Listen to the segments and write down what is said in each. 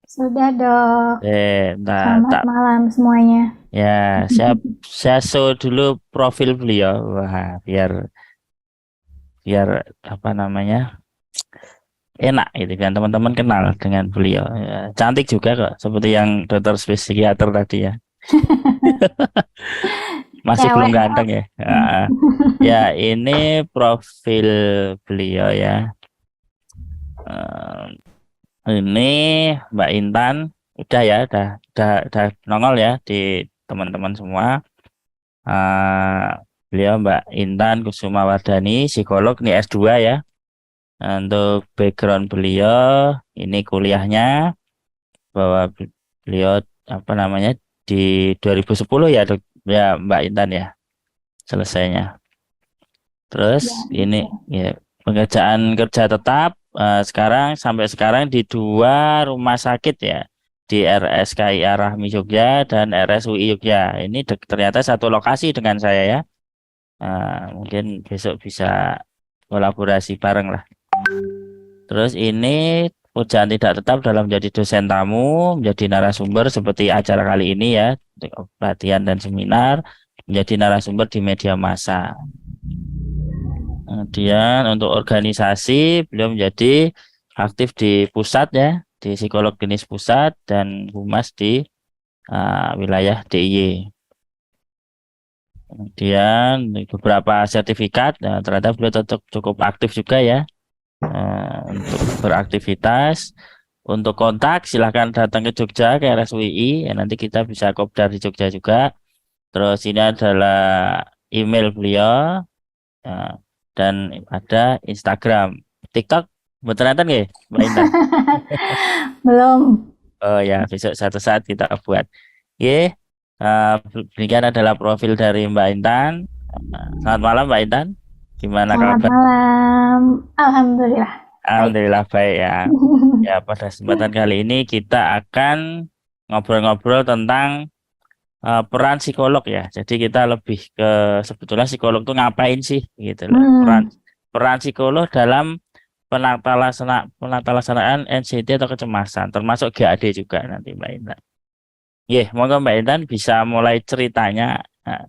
Sudah dok. Nah, Selamat malam semuanya. ya, saya show dulu profil beliau. Wah, biar biar apa namanya enak gitu kan teman-teman kenal dengan beliau. Ya, cantik juga kok, seperti yang dokter psikiater tadi ya. Masih belum Cewek dok. ganteng ya. Ya, ini profil beliau ya. Eh, ini Mbak Intan, udah ya, udah nongol ya di teman-teman semua. Eh, beliau Mbak Intan Kusumawardani, psikolog nih S2 ya. Untuk background beliau, ini kuliahnya bahwa beliau apa namanya di 2010 ya, ya Mbak Intan ya selesainya. Terus Ya, ini betul. ya pekerjaan kerja tetap sekarang sampai sekarang di dua rumah sakit ya, di RSKIA Rahmi Jogja dan RSUI Jogja. Ini ternyata satu lokasi dengan saya ya. Mungkin besok bisa kolaborasi bareng lah. Terus ini pekerjaan tidak tetap dalam menjadi dosen tamu, menjadi narasumber seperti acara kali ini ya, pelatihan dan seminar, menjadi narasumber di media massa. Kemudian untuk organisasi, beliau menjadi aktif di pusat ya, di psikolog klinis pusat dan humas di wilayah DIY. Kemudian beberapa sertifikat, nah, ternyata beliau tetap cukup aktif juga ya untuk beraktivitas. Untuk kontak silahkan datang ke Jogja ke RSUI ya, nanti kita bisa kopdar di Jogja juga. Terus ini adalah email beliau ya, dan ada Instagram, TikTok, betul nonton nggih, Mbak Intan? Belum. Oh ya, besok satu saat kita buat. Oke, demikian adalah profil dari Mbak Intan. Selamat malam Mbak Intan. Gimana Selamat kabar? malam. Alhamdulillah. Baik. Alhamdulillah baik ya. Ya, pada kesempatan kali ini kita akan ngobrol-ngobrol tentang peran psikolog ya. Jadi kita lebih ke sebetulnya psikolog tuh ngapain sih gitu loh. Peran Hmm. peran psikolog dalam penata laksanaan NCD atau kecemasan, termasuk GAD juga nanti Mbak Intan. Monggo Mbak Intan bisa mulai ceritanya. Nah,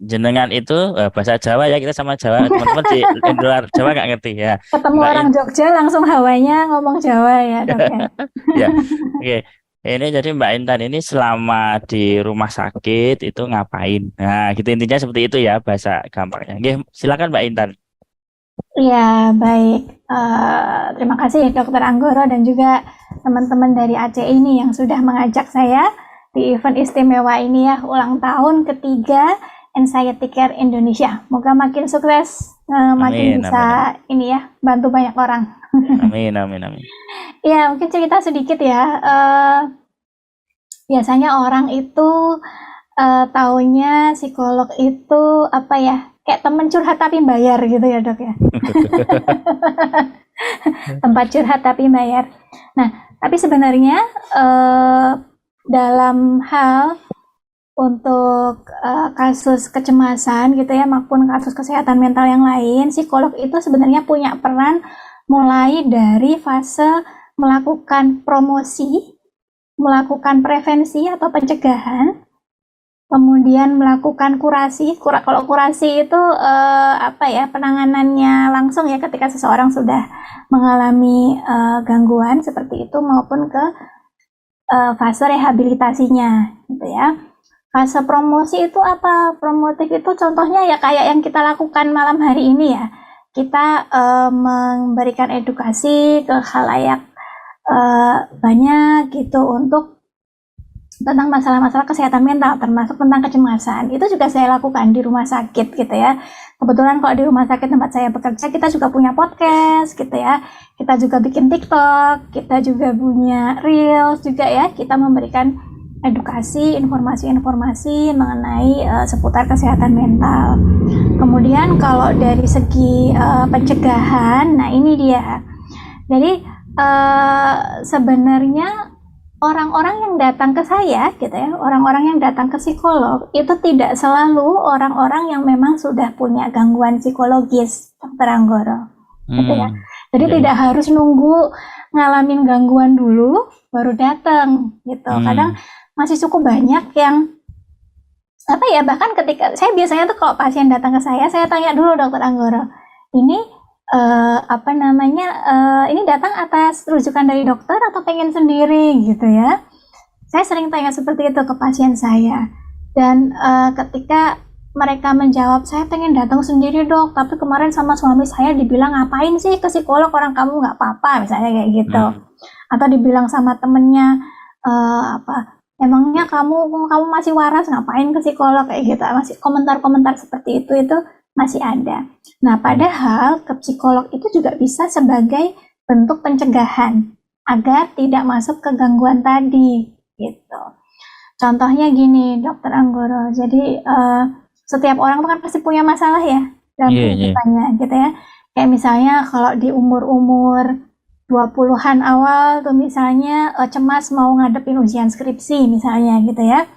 jenengan itu bahasa Jawa ya, kita sama Jawa, teman-teman di luar Jawa nggak ngerti ya. Ketemu Mbak orang Jogja langsung hawanya ngomong Jawa ya dok ya. Ya, oke. Ini jadi Mbak Intan ini selama di rumah sakit itu ngapain? Nah, gitu intinya seperti itu ya bahasa gampangnya. Oke, silakan Mbak Intan. Ya, baik. Terima kasih Dokter Anggoro dan juga teman-teman dari ACI ini yang sudah mengajak saya di event istimewa ini ya, ulang tahun ketiga Anxiety Care Indonesia. Moga makin sukses, makin Amin, bisa amin, amin. ini ya, bantu banyak orang. Amin, amin, amin. Ya, mungkin cerita sedikit ya. Biasanya orang itu taunya psikolog itu apa ya, kayak temen curhat tapi bayar gitu ya dok ya. Tempat curhat tapi bayar. Nah, tapi sebenarnya eh, dalam hal untuk kasus kecemasan gitu ya maupun kasus kesehatan mental yang lain, psikolog itu sebenarnya punya peran mulai dari fase melakukan promosi, melakukan prevensi atau pencegahan, kemudian melakukan kurasi. Kalau kurasi itu apa ya, penanganannya langsung ya ketika seseorang sudah mengalami gangguan seperti itu, maupun ke fase rehabilitasinya gitu ya. Fase promosi itu apa? Promotif itu contohnya ya kayak yang kita lakukan malam hari ini ya. Kita memberikan edukasi ke khalayak banyak gitu untuk tentang masalah-masalah kesehatan mental, termasuk tentang kecemasan. Itu juga saya lakukan di rumah sakit gitu ya. Kebetulan kalau di rumah sakit tempat saya bekerja, kita juga punya podcast gitu ya. Kita juga bikin TikTok, kita juga punya Reels juga ya. Kita memberikan edukasi, informasi-informasi mengenai seputar kesehatan mental. Kemudian kalau dari segi pencegahan, nah ini dia. Jadi sebenarnya orang-orang yang datang ke saya gitu ya, orang-orang yang datang ke psikolog itu tidak selalu orang-orang yang memang sudah punya gangguan psikologis, Dokter Anggoro, gitu ya. Hmm, Jadi ya, tidak ya. harus nunggu ngalamin gangguan dulu baru datang gitu. Kadang Hmm. masih cukup banyak yang apa ya, bahkan ketika saya biasanya tuh kalau pasien datang ke saya tanya dulu Dokter Anggoro, ini apa namanya, ini datang atas rujukan dari dokter atau pengen sendiri gitu ya. Saya sering tanya seperti itu ke pasien saya. Dan ketika mereka menjawab, saya pengen datang sendiri dok, tapi kemarin sama suami saya dibilang ngapain sih ke psikolog, orang kamu nggak apa-apa, misalnya kayak gitu. Hmm. Atau dibilang sama temennya, apa, emangnya kamu masih waras, ngapain ke psikolog, kayak gitu. Masih komentar-komentar seperti itu masih ada. Nah, padahal ke psikolog itu juga bisa sebagai bentuk pencegahan agar tidak masuk ke gangguan tadi, gitu. Contohnya gini, Dokter Anggoro. Jadi setiap orang tuh kan pasti punya masalah ya dalam Iya, iya. kehidupannya, gitu ya. Kayak misalnya kalau di umur-umur 20-an awal tuh misalnya cemas mau ngadepin ujian skripsi misalnya gitu ya.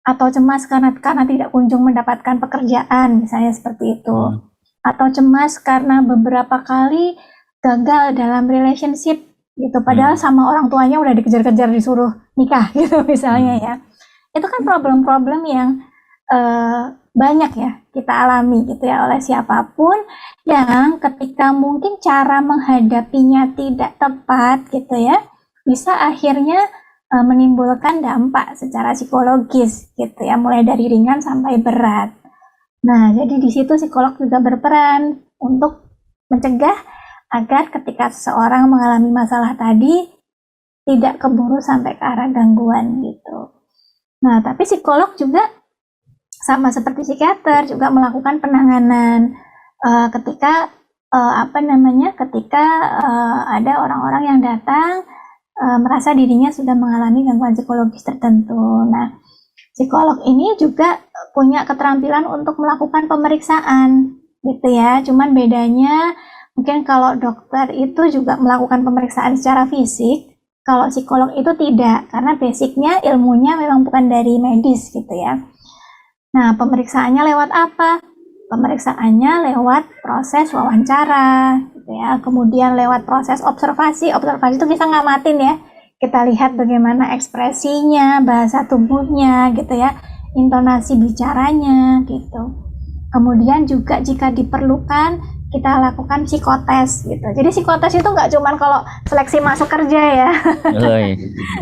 Atau cemas karena tidak kunjung mendapatkan pekerjaan, misalnya seperti itu. Hmm. Atau cemas karena beberapa kali gagal dalam relationship gitu, padahal sama orang tuanya udah dikejar-kejar disuruh nikah gitu misalnya ya. Itu kan problem-problem yang banyak ya kita alami gitu ya oleh siapapun, yang ketika mungkin cara menghadapinya tidak tepat gitu ya, bisa akhirnya menimbulkan dampak secara psikologis gitu ya, mulai dari ringan sampai berat. Nah, jadi di situ psikolog juga berperan untuk mencegah agar ketika seseorang mengalami masalah tadi tidak keburu sampai ke arah gangguan gitu. Nah, tapi psikolog juga sama seperti psikiater juga melakukan penanganan ketika ketika ada orang-orang yang datang merasa dirinya sudah mengalami gangguan psikologis tertentu. Nah, psikolog ini juga punya keterampilan untuk melakukan pemeriksaan gitu ya. Cuman bedanya mungkin kalau dokter itu juga melakukan pemeriksaan secara fisik, kalau psikolog itu tidak, karena basicnya ilmunya memang bukan dari medis gitu ya. Nah, pemeriksaannya lewat apa? Pemeriksaannya lewat proses wawancara, gitu ya. Kemudian lewat proses observasi. Observasi itu kita ngamatin ya. Kita lihat bagaimana ekspresinya, bahasa tubuhnya, gitu ya, intonasi bicaranya, gitu. Kemudian juga jika diperlukan, kita lakukan psikotes, gitu. Jadi psikotes itu nggak cuma kalau seleksi masuk kerja ya, Oh, iya.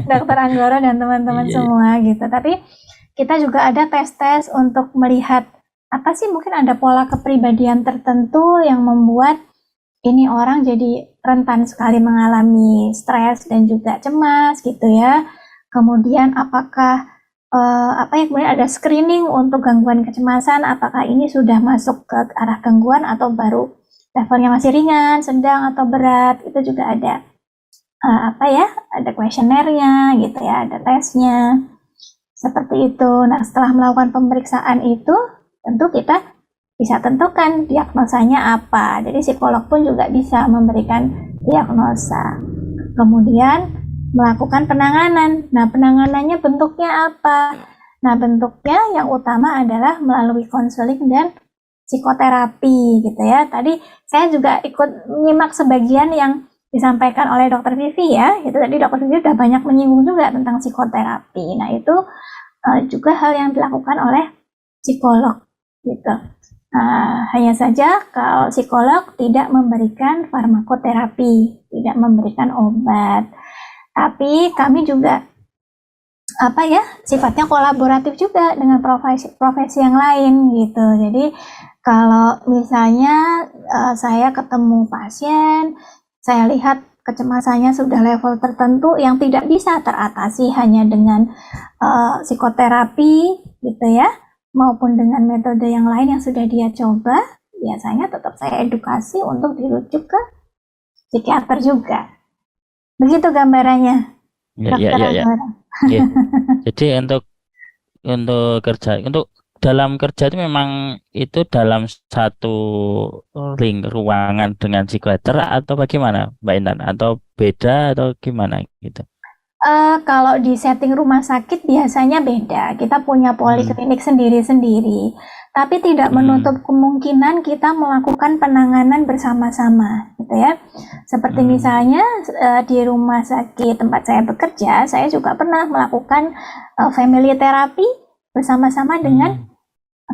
Dokter Anggoro dan teman-teman Iya, iya. semua, gitu. Tapi kita juga ada tes-tes untuk melihat apa sih, mungkin ada pola kepribadian tertentu yang membuat ini orang jadi rentan sekali mengalami stres dan juga cemas gitu ya. Kemudian apakah kemudian ada screening untuk gangguan kecemasan, apakah ini sudah masuk ke arah gangguan atau baru levelnya masih ringan, sedang atau berat. Itu juga ada ada kuesionernya gitu ya, ada tesnya. Seperti itu. Nah, setelah melakukan pemeriksaan itu, tentu kita bisa tentukan diagnosanya apa. Jadi psikolog pun juga bisa memberikan diagnosa. Kemudian melakukan penanganan. Nah, penanganannya bentuknya apa? Nah, bentuknya yang utama adalah melalui konseling dan psikoterapi gitu ya. Tadi saya juga ikut menyimak sebagian yang disampaikan oleh Dokter Vivi ya. Itu tadi Dokter Vivi sudah banyak menyinggung juga tentang psikoterapi. Nah, itu juga hal yang dilakukan oleh psikolog gitu. Hanya saja kalau psikolog tidak memberikan farmakoterapi, tidak memberikan obat. Tapi kami juga sifatnya kolaboratif juga dengan profesi yang lain gitu. Jadi kalau misalnya saya ketemu pasien, saya lihat kecemasannya sudah level tertentu yang tidak bisa teratasi hanya dengan psikoterapi gitu ya, maupun dengan metode yang lain yang sudah dia coba, biasanya tetap saya edukasi untuk dirujuk ke psikiater juga. Begitu gambarannya, Ya, ya, Dokter ya, ya. Anggoro. Iya. Jadi untuk dalam kerja itu memang itu dalam satu ruangan dengan psikiater atau bagaimana, Mbak Intan? Atau beda atau gimana gitu? Kalau di setting rumah sakit biasanya beda. Kita punya poliklinik sendiri-sendiri. tapi tidak menutup kemungkinan kita melakukan penanganan bersama-sama, gitu ya. Seperti misalnya di rumah sakit tempat saya bekerja, saya juga pernah melakukan family therapy bersama-sama dengan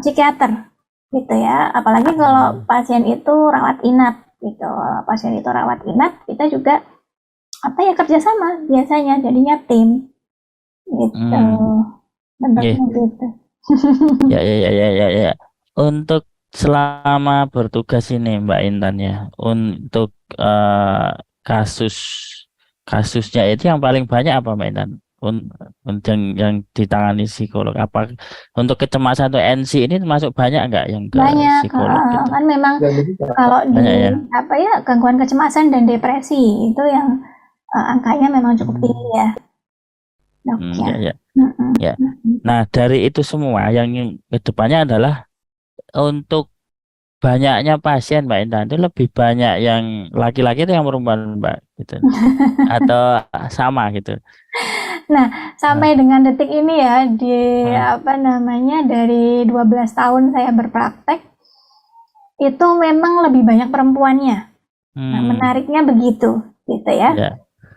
psikiater, gitu ya. Apalagi kalau pasien itu rawat inap, gitu. Pasien itu rawat inap, kita juga kerjasama biasanya, jadinya tim, gitu. Bentuknya gitu. Ya. Untuk selama bertugas ini Mbak Intan ya, untuk kasusnya itu yang paling banyak apa Mbak Intan? Yang ditangani psikolog apa? Untuk kecemasan atau NC ini termasuk banyak nggak yang ke Banyak, psikolog gitu? kan memang kalau di Banyak ya? gangguan kecemasan dan depresi itu yang angkanya memang cukup tinggi ya, Dok, Ya. Nah, dari itu semua yang kedepannya adalah untuk banyaknya pasien Mbak Intan itu lebih banyak yang laki-laki itu yang perempuan Mbak gitu atau sama gitu. Nah, sampai dengan detik ini ya dari 12 tahun saya berpraktek itu memang lebih banyak perempuannya. Nah, menariknya begitu gitu ya.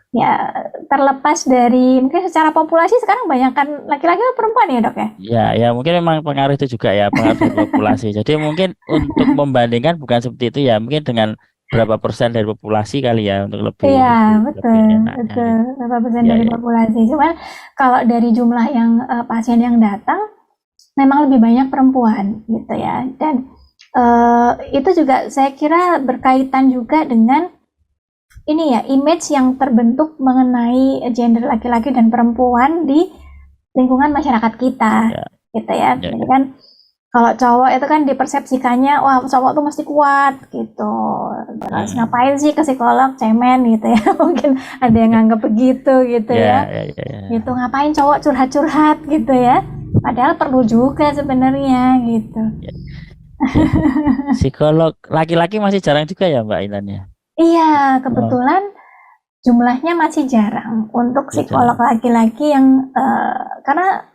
Ya, terlepas dari mungkin secara populasi sekarang banyakkan laki-laki atau perempuan ya, Dok ya? Ya mungkin memang pengaruh itu juga ya, pengaruh dari populasi. Jadi mungkin untuk membandingkan bukan seperti itu ya, mungkin dengan berapa persen dari populasi kali ya untuk lebih betul berapa persen dari populasi. Cuman kalau dari jumlah yang pasien yang datang memang lebih banyak perempuan gitu ya. Dan itu juga saya kira berkaitan juga dengan ini ya, image yang terbentuk mengenai gender laki-laki dan perempuan di lingkungan masyarakat kita, gitu ya. Jadi kan kalau cowok itu kan dipersepsikannya, wah cowok tuh mesti kuat, gitu. Terus ngapain sih ke psikolog, cemen gitu ya. Mungkin ada yang nganggap begitu, gitu ya. Gitu, ngapain cowok curhat-curhat, gitu ya. Padahal perlu juga sebenarnya, gitu. Psikolog laki-laki masih jarang juga ya Mbak Intan ya? Iya, kebetulan jumlahnya masih jarang untuk psikolog laki-laki yang karena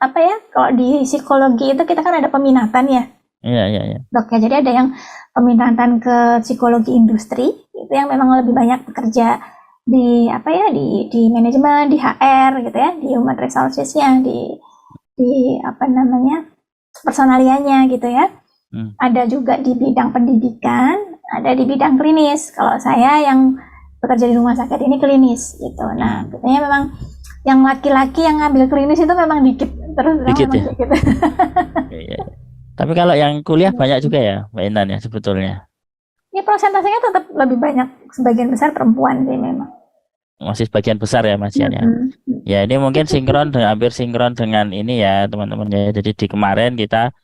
kalau di psikologi itu kita kan ada peminatan ya. Iya. Dok ya, jadi ada yang peminatan ke psikologi industri itu yang memang lebih banyak bekerja di di manajemen, di HR gitu ya, di human resources-nya, di personalianya gitu ya. Ada juga di bidang pendidikan, ada di bidang klinis. Kalau saya yang bekerja di rumah sakit ini klinis gitu. Nah, biasanya memang yang laki-laki yang ngambil klinis itu memang dikit ya. Gitu. Tapi kalau yang kuliah banyak juga ya Mbak Intan ya sebetulnya. Ya persentasenya tetap lebih banyak, sebagian besar perempuan sih memang. Masih sebagian besar ya Mas Yan ya. Ya ini mungkin hampir sinkron dengan ini ya teman-teman ya. Jadi di kemarin kita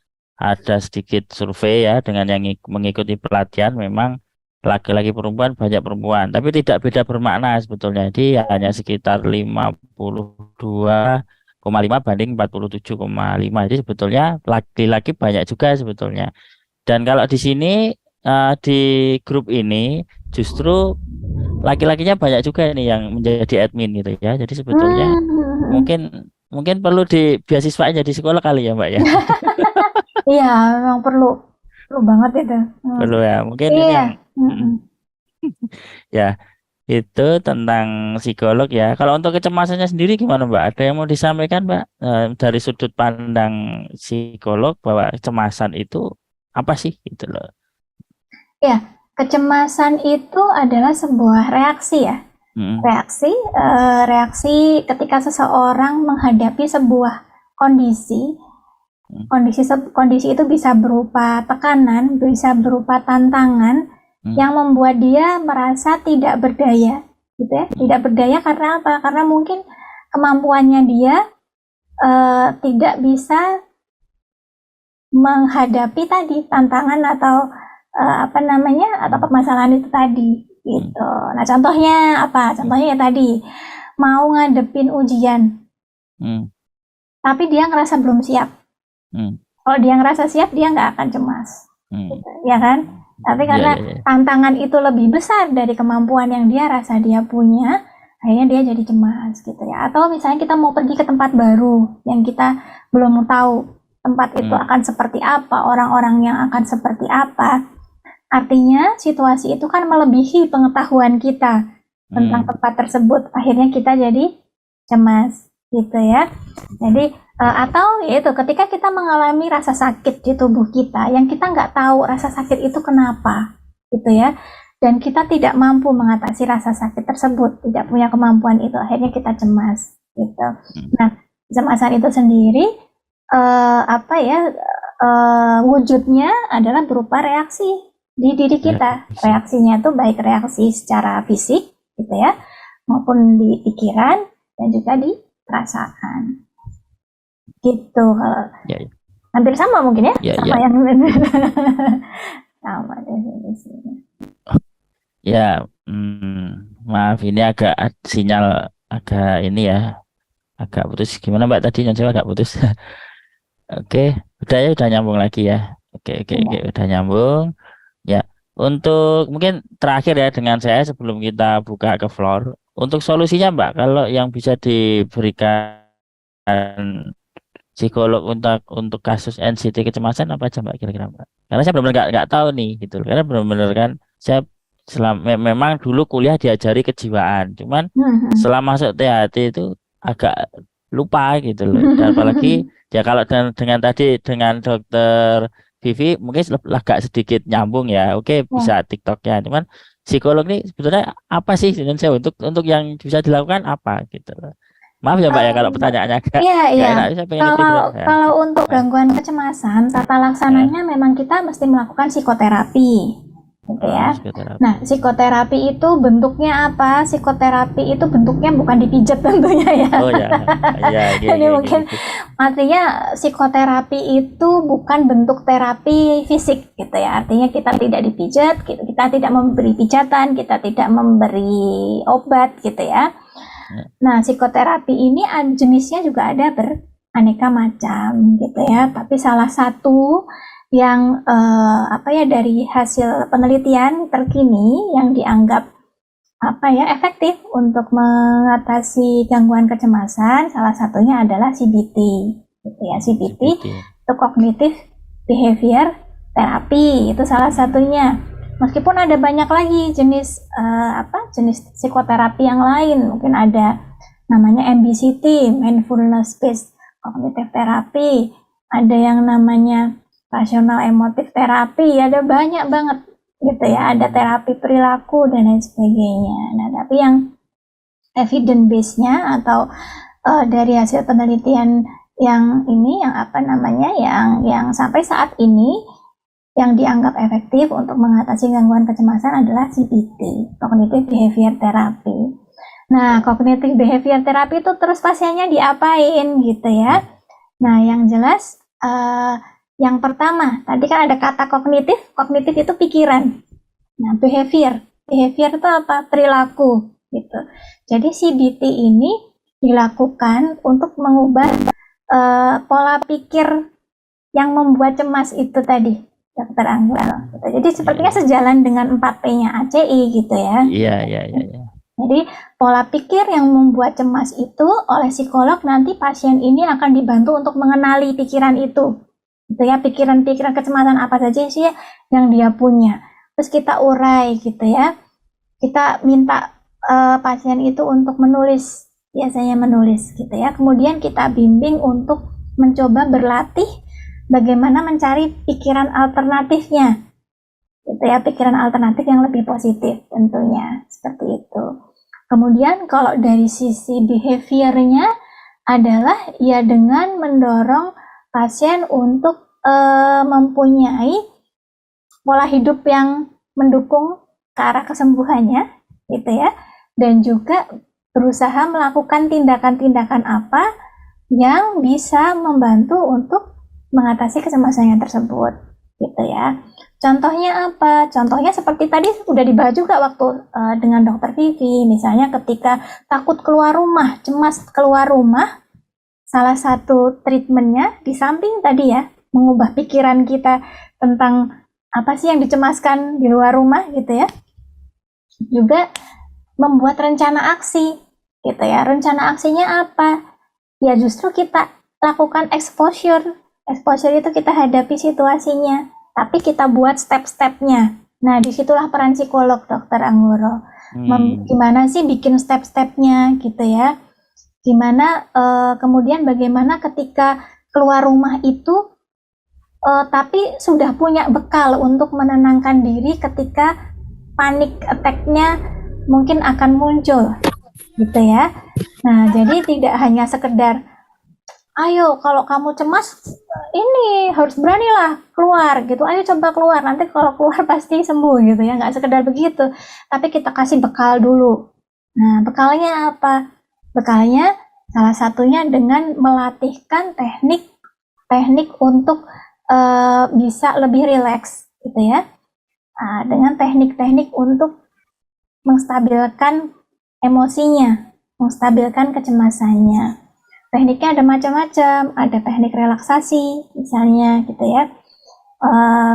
ada sedikit survei ya dengan yang mengikuti pelatihan, memang laki-laki perempuan banyak perempuan, tapi tidak beda bermakna sebetulnya. Jadi hanya sekitar 52,5 banding 47,5. Jadi sebetulnya laki-laki banyak juga sebetulnya. Dan kalau di sini di grup ini justru laki-lakinya banyak juga ini yang menjadi admin gitu ya. Jadi sebetulnya mungkin perlu di beasiswa jadi psikolog kali ya Mbak ya. Iya, memang perlu banget itu. Perlu ya, mungkin ini yang ya itu tentang psikolog ya. Kalau untuk kecemasannya sendiri gimana Mbak? Ada yang mau disampaikan Mbak dari sudut pandang psikolog bahwa kecemasan itu apa sih gitu loh? Ya, kecemasan itu adalah sebuah reaksi ya. Reaksi ketika seseorang menghadapi sebuah kondisi. Kondisi itu bisa berupa tekanan, bisa berupa tantangan yang membuat dia merasa tidak berdaya, gitu ya. Tidak berdaya karena apa? Karena mungkin kemampuannya dia tidak bisa menghadapi tadi tantangan atau atau permasalahan itu tadi, gitu. Nah, contohnya apa? Contohnya ya tadi mau ngadepin ujian, tapi dia ngerasa belum siap. Kalau dia ngerasa siap, dia nggak akan cemas, gitu, ya kan? Tapi karena tantangan itu lebih besar dari kemampuan yang dia rasa dia punya, akhirnya dia jadi cemas, gitu ya. Atau misalnya kita mau pergi ke tempat baru yang kita belum tahu, tempat itu Hmm. akan seperti apa, orang-orang yang akan seperti apa. Artinya situasi itu kan melebihi pengetahuan kita tentang Hmm. tempat tersebut. Akhirnya kita jadi cemas, gitu ya. Jadi atau yaitu ketika kita mengalami rasa sakit di tubuh kita, yang kita nggak tahu rasa sakit itu kenapa, gitu ya. Dan kita tidak mampu mengatasi rasa sakit tersebut, tidak punya kemampuan itu, akhirnya kita cemas, gitu. Nah, kecemasan itu sendiri wujudnya adalah berupa reaksi di diri kita. Reaksinya itu baik reaksi secara fisik, gitu ya, maupun di pikiran dan juga di perasaan. Gitu kalau Ya, hampir sama mungkin ya, ya, sama ya. yang sama definisinya. Ya, maaf ini agak sinyal agak ini ya, agak putus. Gimana Mbak tadi Nyon Sewa agak putus? Oke, udah nyambung lagi ya. Oke, Ya. udah nyambung. Ya, untuk mungkin terakhir ya dengan saya sebelum kita buka ke floor, untuk solusinya Mbak, kalau yang bisa diberikan psikolog untuk kasus NCT kecemasan apa aja Mbak kira-kira Mbak? Karena saya benar-benar nggak tahu nih gitu loh. Karena benar-benar kan saya memang dulu kuliah diajari kejiwaan, cuman setelah masuk THT itu agak lupa gitu loh. Dan apalagi ya kalau dengan tadi dengan dokter Vivi mungkin agak sedikit nyambung ya. Oke, bisa Ya. TikToknya, cuman psikolog nih sebetulnya apa sih Indonesia untuk yang bisa dilakukan apa gitu loh. Maaf ya Mbak ya kalau pertanyaannya agak Iya, nggak iya. enak, saya pengen ngerti Kalau bener ya. kalau untuk Eh, gangguan kecemasan, tata eh, laksananya memang kita mesti melakukan psikoterapi, gitu ya. psikoterapi. Nah, psikoterapi itu bentuknya apa? Psikoterapi itu bentuknya bukan dipijat tentunya ya. Oh ya, ya, Jadi oke, mungkin gitu. artinya psikoterapi itu bukan bentuk terapi fisik, gitu ya. Artinya kita tidak dipijat, gitu. Kita tidak memberi pijatan, kita tidak memberi obat, gitu ya. Nah, psikoterapi ini jenisnya juga ada beraneka macam gitu ya. Tapi salah satu yang dari hasil penelitian terkini yang dianggap efektif untuk mengatasi gangguan kecemasan, salah satunya adalah CBT gitu ya. CBT CBT. itu Cognitive Behavior Therapy, itu salah satunya. Meskipun ada banyak lagi jenis jenis psikoterapi yang lain, mungkin ada namanya MBCT, Mindfulness Based Cognitive Therapy, ada yang namanya Rational Emotive Therapy, ada banyak banget gitu ya, ada terapi perilaku dan lain sebagainya. Nah, tapi yang evidence base-nya atau dari hasil penelitian yang ini yang sampai saat ini yang dianggap efektif untuk mengatasi gangguan kecemasan adalah CBT, Cognitive Behavior Therapy. Nah, Cognitive Behavior Therapy itu terus pasiennya diapain gitu ya. Nah, yang jelas yang pertama, tadi kan ada kata kognitif itu pikiran. Nah, behavior itu apa? Perilaku gitu. Jadi CBT ini dilakukan untuk mengubah pola pikir yang membuat cemas itu tadi, Dokter Anggal. Gitu. Jadi sepertinya sejalan dengan 4P-nya ACI gitu ya. Iya. Jadi pola pikir yang membuat cemas itu oleh psikolog, nanti pasien ini akan dibantu untuk mengenali pikiran itu. Gitu ya, pikiran-pikiran kecemasan apa saja sih yang dia punya. Terus kita urai gitu ya. Kita minta pasien itu untuk menulis, biasanya menulis gitu ya. Kemudian kita bimbing untuk mencoba berlatih bagaimana mencari pikiran alternatifnya. Gitu ya, pikiran alternatif yang lebih positif tentunya, seperti itu. Kemudian kalau dari sisi behaviornya adalah ya dengan mendorong pasien untuk mempunyai pola hidup yang mendukung ke arah kesembuhannya gitu ya, dan juga berusaha melakukan tindakan-tindakan apa yang bisa membantu untuk mengatasi kecemasan tersebut gitu ya. Contohnya apa? Contohnya seperti tadi udah dibahas juga waktu dengan Dokter Vivi, misalnya ketika takut keluar rumah, cemas keluar rumah, salah satu treatmentnya di samping tadi ya, mengubah pikiran kita tentang apa sih yang dicemaskan di luar rumah gitu ya, juga membuat rencana aksi gitu ya. Rencana aksinya apa? Ya justru kita lakukan exposure Exposure itu kita hadapi situasinya, tapi kita buat step-stepnya. Nah, disitulah peran psikolog, Dokter Anggoro. Gimana sih bikin step-stepnya gitu ya. Gimana kemudian bagaimana ketika keluar rumah itu tapi sudah punya bekal untuk menenangkan diri ketika panic attack-nya mungkin akan muncul gitu ya. Nah, jadi tidak hanya sekedar ayo kalau kamu cemas ini harus beranilah keluar gitu, ayo coba keluar, nanti kalau keluar pasti sembuh gitu ya, nggak sekedar begitu, tapi kita kasih bekal dulu. Nah, bekalnya apa? Bekalnya salah satunya dengan melatihkan teknik untuk bisa lebih rileks gitu ya. Nah, dengan teknik-teknik untuk menstabilkan emosinya, menstabilkan kecemasannya. Tekniknya ada macam-macam, ada teknik relaksasi misalnya gitu ya.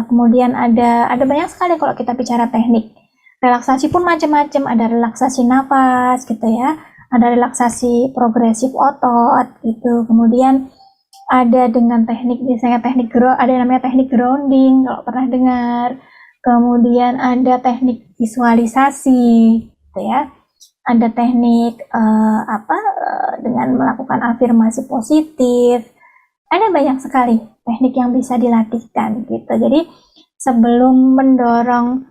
Kemudian ada banyak sekali kalau kita bicara teknik. Relaksasi pun macam-macam, ada relaksasi nafas gitu ya, ada relaksasi progresif otot gitu. Kemudian ada dengan teknik misalnya ada namanya teknik grounding kalau pernah dengar. Kemudian ada teknik visualisasi gitu ya. Ada teknik dengan melakukan afirmasi positif. Ada banyak sekali teknik yang bisa dilatihkan gitu. Jadi sebelum mendorong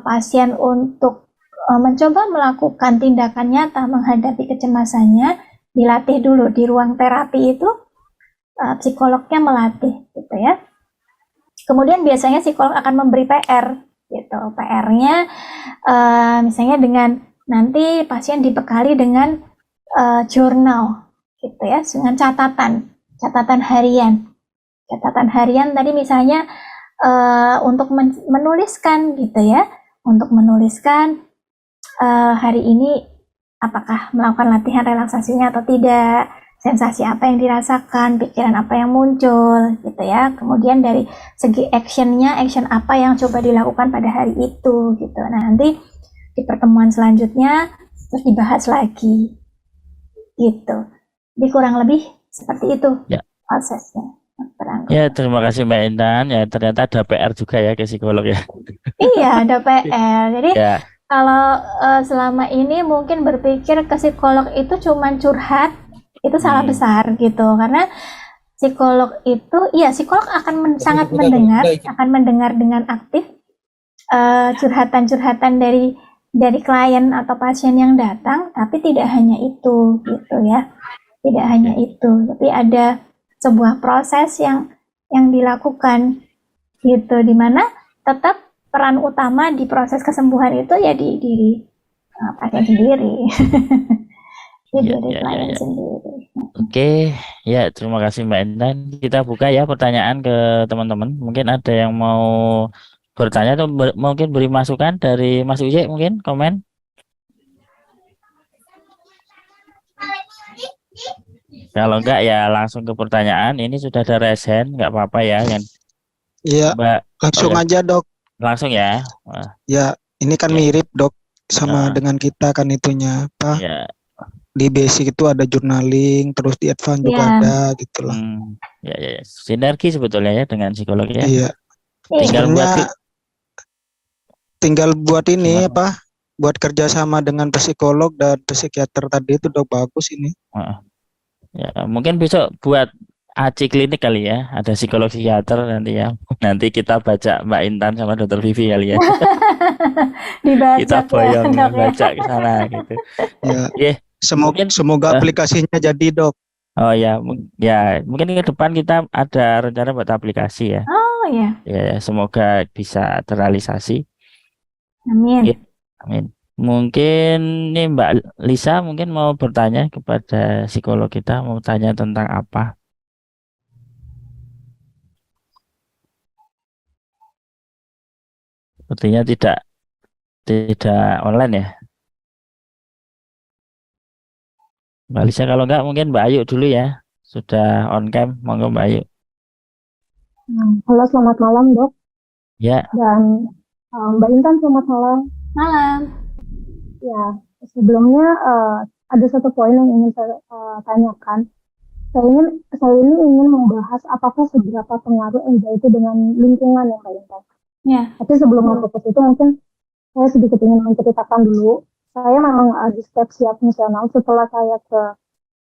pasien untuk mencoba melakukan tindakan nyata menghadapi kecemasannya, dilatih dulu di ruang terapi itu, psikolognya melatih gitu ya. Kemudian biasanya psikolog akan memberi PR gitu. PR-nya misalnya dengan nanti pasien dibekali dengan jurnal gitu ya, dengan catatan harian. Catatan harian tadi misalnya untuk menuliskan gitu ya, untuk menuliskan hari ini apakah melakukan latihan relaksasinya atau tidak, sensasi apa yang dirasakan, pikiran apa yang muncul gitu ya. Kemudian dari segi action apa yang coba dilakukan pada hari itu gitu. Nah, nanti di pertemuan selanjutnya terus dibahas lagi gitu. Jadi kurang lebih seperti itu Ya. prosesnya. Ya, terima kasih Mbak Intan. Ya, ternyata ada PR juga ya ke psikolog ya. Iya, ada PR. Jadi Ya. kalau selama ini mungkin berpikir ke psikolog itu cuma curhat, itu salah besar gitu. Karena psikolog itu, psikolog akan sangat mendengar dengan aktif curhatan-curhatan dari klien atau pasien yang datang, tapi tidak hanya itu gitu ya. Tidak hanya itu, tapi ada sebuah proses yang dilakukan gitu, dimana tetap peran utama di proses kesembuhan itu ya di diri pasien sendiri. Di diri klien sendiri. Oke, ya terima kasih Mbak Intan. Kita buka ya pertanyaan ke teman-teman. Mungkin ada yang mau bertanya atau mungkin beri masukan dari Mas Uye, mungkin komen. Kalau enggak ya langsung ke pertanyaan. Ini sudah ada raise hand, nggak apa-apa ya kan? Iya, Mbak, langsung aja Dok. Langsung ya. Ya, ini kan mirip Dok sama dengan kita kan itunya apa? Ya. Di basic itu ada journaling, terus di advance juga ada gitulah. Ya. Sinergi sebetulnya ya dengan psikolog ya. Iya. Tinggal buat ini apa? Buat kerjasama dengan psikolog dan psikiater tadi itu Dok, bagus ini. Ya, mungkin besok buat ACI klinik kali ya, ada psikolog psikiater nanti ya. Nanti kita baca Mbak Intan sama Dokter Vivi kali ya. Kita boyong baca ke sana gitu. Ya. Semoga aplikasinya jadi Dok. Oh ya, mungkin ke depan kita ada rencana buat aplikasi ya. Oh ya. Ya, semoga bisa terrealisasi. Amin. Ya, amin. Mungkin nih Mbak Lisa mungkin mau bertanya kepada psikolog kita, mau tanya tentang apa? Sepertinya tidak online ya. Mbak Lisa, kalau enggak mungkin Mbak Ayu dulu ya. Sudah on cam, monggo Mbak Ayu. Halo, selamat malam Dok. Ya. Dan Mbak Intan, selamat malam. Malam. Ya, sebelumnya ada satu poin yang ingin saya tanyakan. saya ini ingin membahas apakah seberapa pengaruh anxiety dengan lingkungan ya Mbak Intan. Ya. Tapi sebelum masuk ke situ mungkin saya sedikit ingin menceritakan dulu. Saya memang dispepsia fungsional setelah saya ke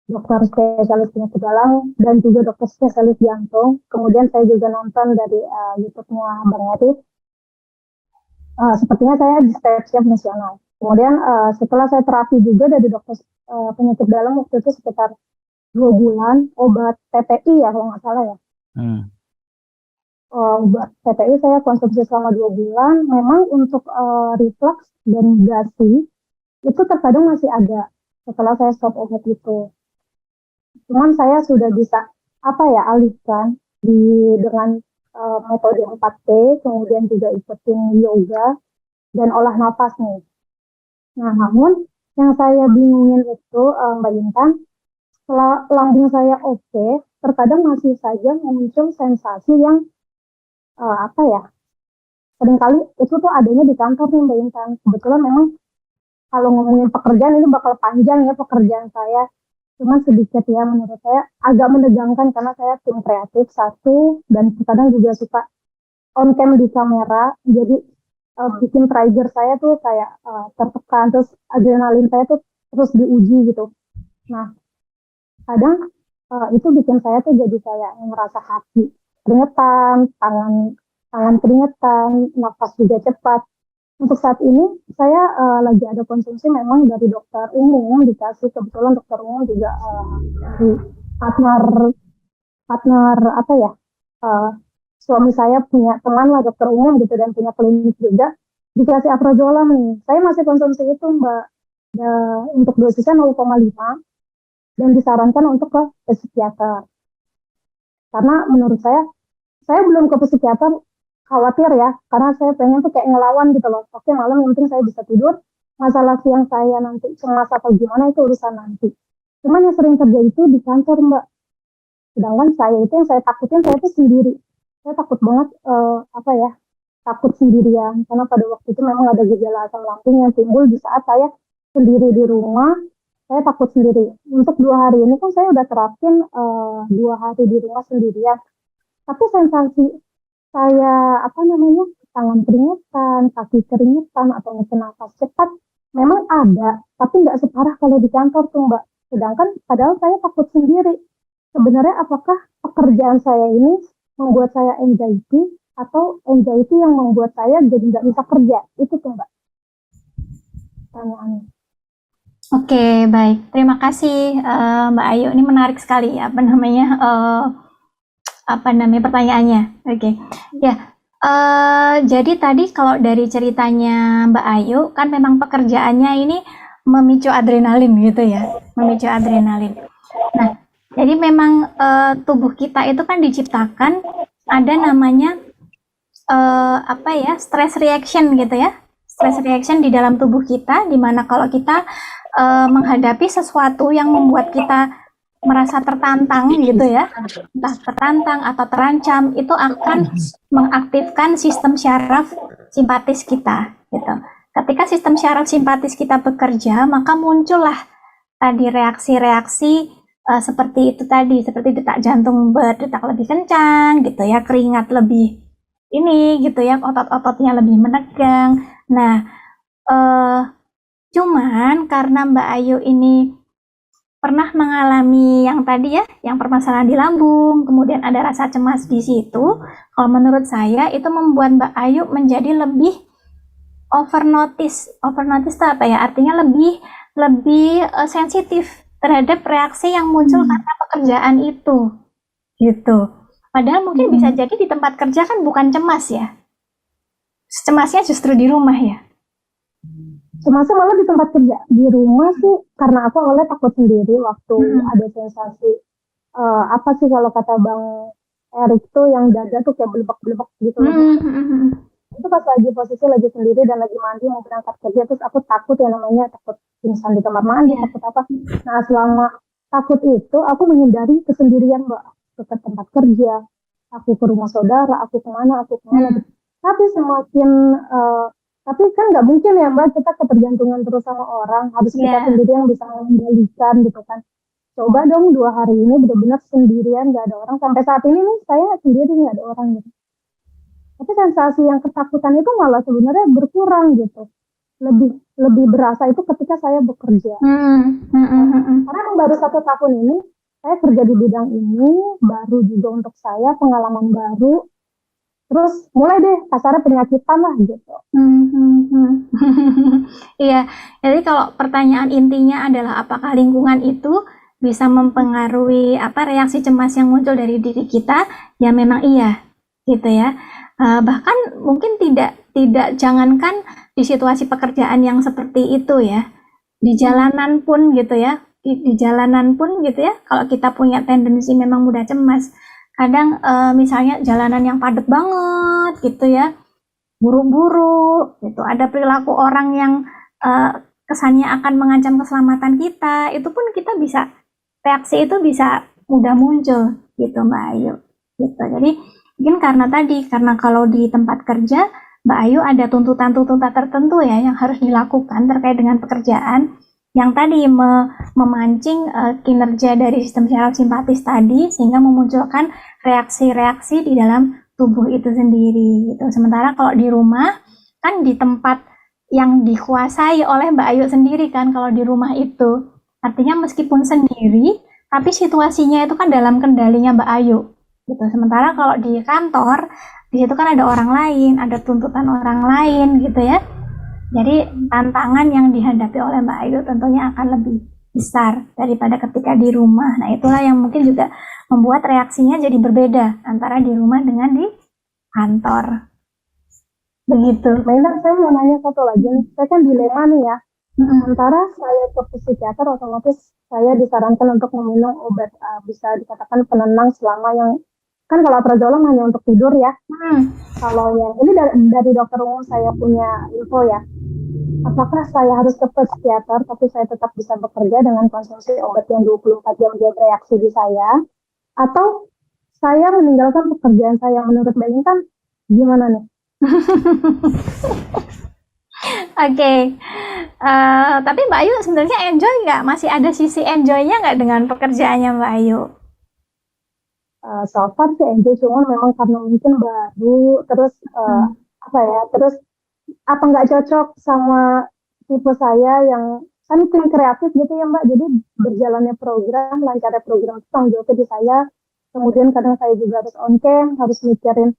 dokter spesialis penyakit dalam dan juga dokter spesialis jantung. Kemudian saya juga nonton dari YouTube-nya Bang Eri. Sepertinya saya dispepsia fungsional. Kemudian setelah saya terapi juga dari dokter penyakit dalam waktu itu sekitar 2 bulan, obat TPI ya kalau nggak salah ya. Obat TPI saya konsumsi selama 2 bulan. Memang untuk reflux dan gasi itu terkadang masih ada setelah saya stop obat itu. Cuman saya sudah bisa alihkan dengan metode 4T, kemudian juga ikutin yoga dan olah nafas nih. Nah, namun yang saya bingungin itu Mbak Intan, setelah lambung saya oke, terkadang masih saja muncul sensasi yang seringkali itu tuh adanya di kantor nih Mbak Intan. Kebetulan memang kalau ngomongin pekerjaan ini bakal panjang ya pekerjaan saya. Cuman sedikit ya menurut saya agak menegangkan karena saya tim kreatif satu dan kadang juga suka on cam di kamera. Jadi bikin trigger saya tuh kayak tertekan, terus adrenalin saya tuh terus diuji gitu. Nah, kadang itu bikin saya tuh jadi kayak ngerasa hati keringetan, tangan keringetan, nafas juga cepat. Untuk saat ini saya lagi ada konsumsi memang dari dokter umum, dikasih kebetulan dokter umum juga di partner suami saya punya teman lah dokter umum gitu dan punya klinik juga, dikasih Alprazolam nih. Saya masih konsumsi itu Mbak, untuk dosisnya 0,5 dan disarankan untuk ke psikiater. Karena menurut saya belum ke psikiater, khawatir ya, karena saya pengen tuh kayak ngelawan gitu loh. Oke, malam yang penting saya bisa tidur, masalah siang saya nanti cemas atau gimana itu urusan nanti. Cuman yang sering terjadi itu di kantor Mbak. Sedangkan saya itu yang saya takutin, saya itu sendiri. Saya takut banget, takut sendirian. Karena pada waktu itu memang ada gejala asam lambung yang timbul di saat saya sendiri di rumah. Saya takut sendiri. Untuk 2 hari ini kan saya udah terapin 2 hari di rumah sendirian. Tapi sensasi saya tangan keringetan, kaki keringetan atau mungkin nafas cepat memang ada, tapi nggak separah kalau di kantor tuh Mbak. Sedangkan padahal saya takut sendiri. Sebenarnya apakah pekerjaan saya ini membuat saya anxiety atau anxiety yang membuat saya jadi nggak bisa kerja? Itu tuh Mbak pertanyaannya. Oke, baik. Terima kasih Mbak Ayu. Ini menarik sekali pertanyaannya. Oke. Ya. Jadi tadi kalau dari ceritanya Mbak Ayu kan memang pekerjaannya ini memicu adrenalin gitu ya, memicu adrenalin. Nah, jadi memang tubuh kita itu kan diciptakan ada namanya stress reaction gitu ya. Stress reaction di dalam tubuh kita, dimana kalau kita menghadapi sesuatu yang membuat kita merasa tertantang gitu ya, entah tertantang atau terancam, itu akan mengaktifkan sistem syaraf simpatis kita gitu. Ketika sistem syaraf simpatis kita bekerja, maka muncullah tadi reaksi-reaksi seperti itu tadi, seperti detak jantung berdetak lebih kencang gitu ya, keringat lebih ini gitu ya, otot-ototnya lebih menegang. Nah, cuman karena Mbak Ayu ini pernah mengalami yang tadi ya, yang permasalahan di lambung, kemudian ada rasa cemas di situ, kalau menurut saya itu membuat Mbak Ayu menjadi lebih over notice. Over notice itu apa ya? Artinya lebih sensitif terhadap reaksi yang muncul karena pekerjaan itu. Gitu. Padahal mungkin bisa jadi di tempat kerja kan bukan cemas ya. Cemasnya justru di rumah ya. Cemasnya malah di tempat kerja. Di rumah sih karena aku awalnya takut sendiri waktu ada sensasi kalau kata Bang Erik tuh yang dada tuh kayak belebek-belebek gitu. Itu pas posisi lagi sendiri dan lagi mandi mau berangkat kerja, terus aku takut ya, namanya takut pingsan di kamar mandi, takut apa. Nah, selama takut itu aku menghindari kesendirian Mbak, ke tempat kerja, aku ke rumah saudara, aku kemana. Tapi semakin tapi kan nggak mungkin ya Mbak, kita ketergantungan terus sama orang, harus kita sendiri yang bisa mengendalikan gitu kan. coba dong 2 hari ini benar-benar sendirian, nggak ada orang. Sampai saat ini nih saya sendiri nggak ada orang gitu. Tapi sensasi yang ketakutan itu malah sebenarnya berkurang gitu. Lebih berasa itu ketika saya bekerja. Karena emang baru 1 tahun ini saya kerja di bidang ini, baru juga untuk saya pengalaman baru. Terus mulai deh kasarnya penyakitan lah gitu. Iya, jadi kalau pertanyaan intinya adalah apakah lingkungan itu bisa mempengaruhi reaksi cemas yang muncul dari diri kita, ya memang iya, gitu ya. Bahkan mungkin tidak jangankan di situasi pekerjaan yang seperti itu ya, di jalanan pun gitu ya, di jalanan pun gitu ya, kalau kita punya tendensi memang mudah cemas, kadang misalnya jalanan yang padat banget gitu ya, buru-buru gitu, ada perilaku orang yang kesannya akan mengancam keselamatan kita, itu pun kita bisa, reaksi itu bisa mudah muncul gitu Mbak Ayu gitu. Jadi mungkin karena kalau di tempat kerja Mbak Ayu ada tuntutan-tuntutan tertentu ya yang harus dilakukan terkait dengan pekerjaan, yang tadi memancing kinerja dari sistem syaraf simpatis tadi sehingga memunculkan reaksi-reaksi di dalam tubuh itu sendiri gitu. Sementara kalau di rumah kan di tempat yang dikuasai oleh Mbak Ayu sendiri kan, kalau di rumah itu artinya meskipun sendiri tapi situasinya itu kan dalam kendalinya Mbak Ayu gitu. Sementara kalau di kantor di situ kan ada orang lain, ada tuntutan orang lain gitu ya. Jadi tantangan yang dihadapi oleh Mbak Ayu tentunya akan lebih besar daripada ketika di rumah. Nah, itulah yang mungkin juga membuat reaksinya jadi berbeda antara di rumah dengan di kantor. Begitu. Mainan, saya mau nanya satu lagi nih. Saya kan dilema nih ya. Antara saya ke psikiater, otomatis saya disarankan untuk meminum obat bisa dikatakan penenang selama yang, kan kalau prazolam hanya untuk tidur ya. Kalau yang ini dari dokter umum saya punya info ya. Apakah saya harus ke psikiater tapi saya tetap bisa bekerja dengan konsumsi obat yang 24 jam dia bereaksi di saya, atau saya meninggalkan pekerjaan saya? Menurut Mbak Intan gimana nih? Oke. Tapi Mbak Ayu sebenarnya enjoy nggak? Masih ada sisi enjoy-nya nggak dengan pekerjaannya Mbak Ayu? So far sih enjoy, cuman memang karena mungkin baru, terus terus apa nggak cocok sama tipe saya yang kan tim kreatif gitu ya Mbak, jadi berjalannya program, lancarnya program itu tanggung jawabnya di saya. Kemudian kadang saya juga harus on cam, harus mikirin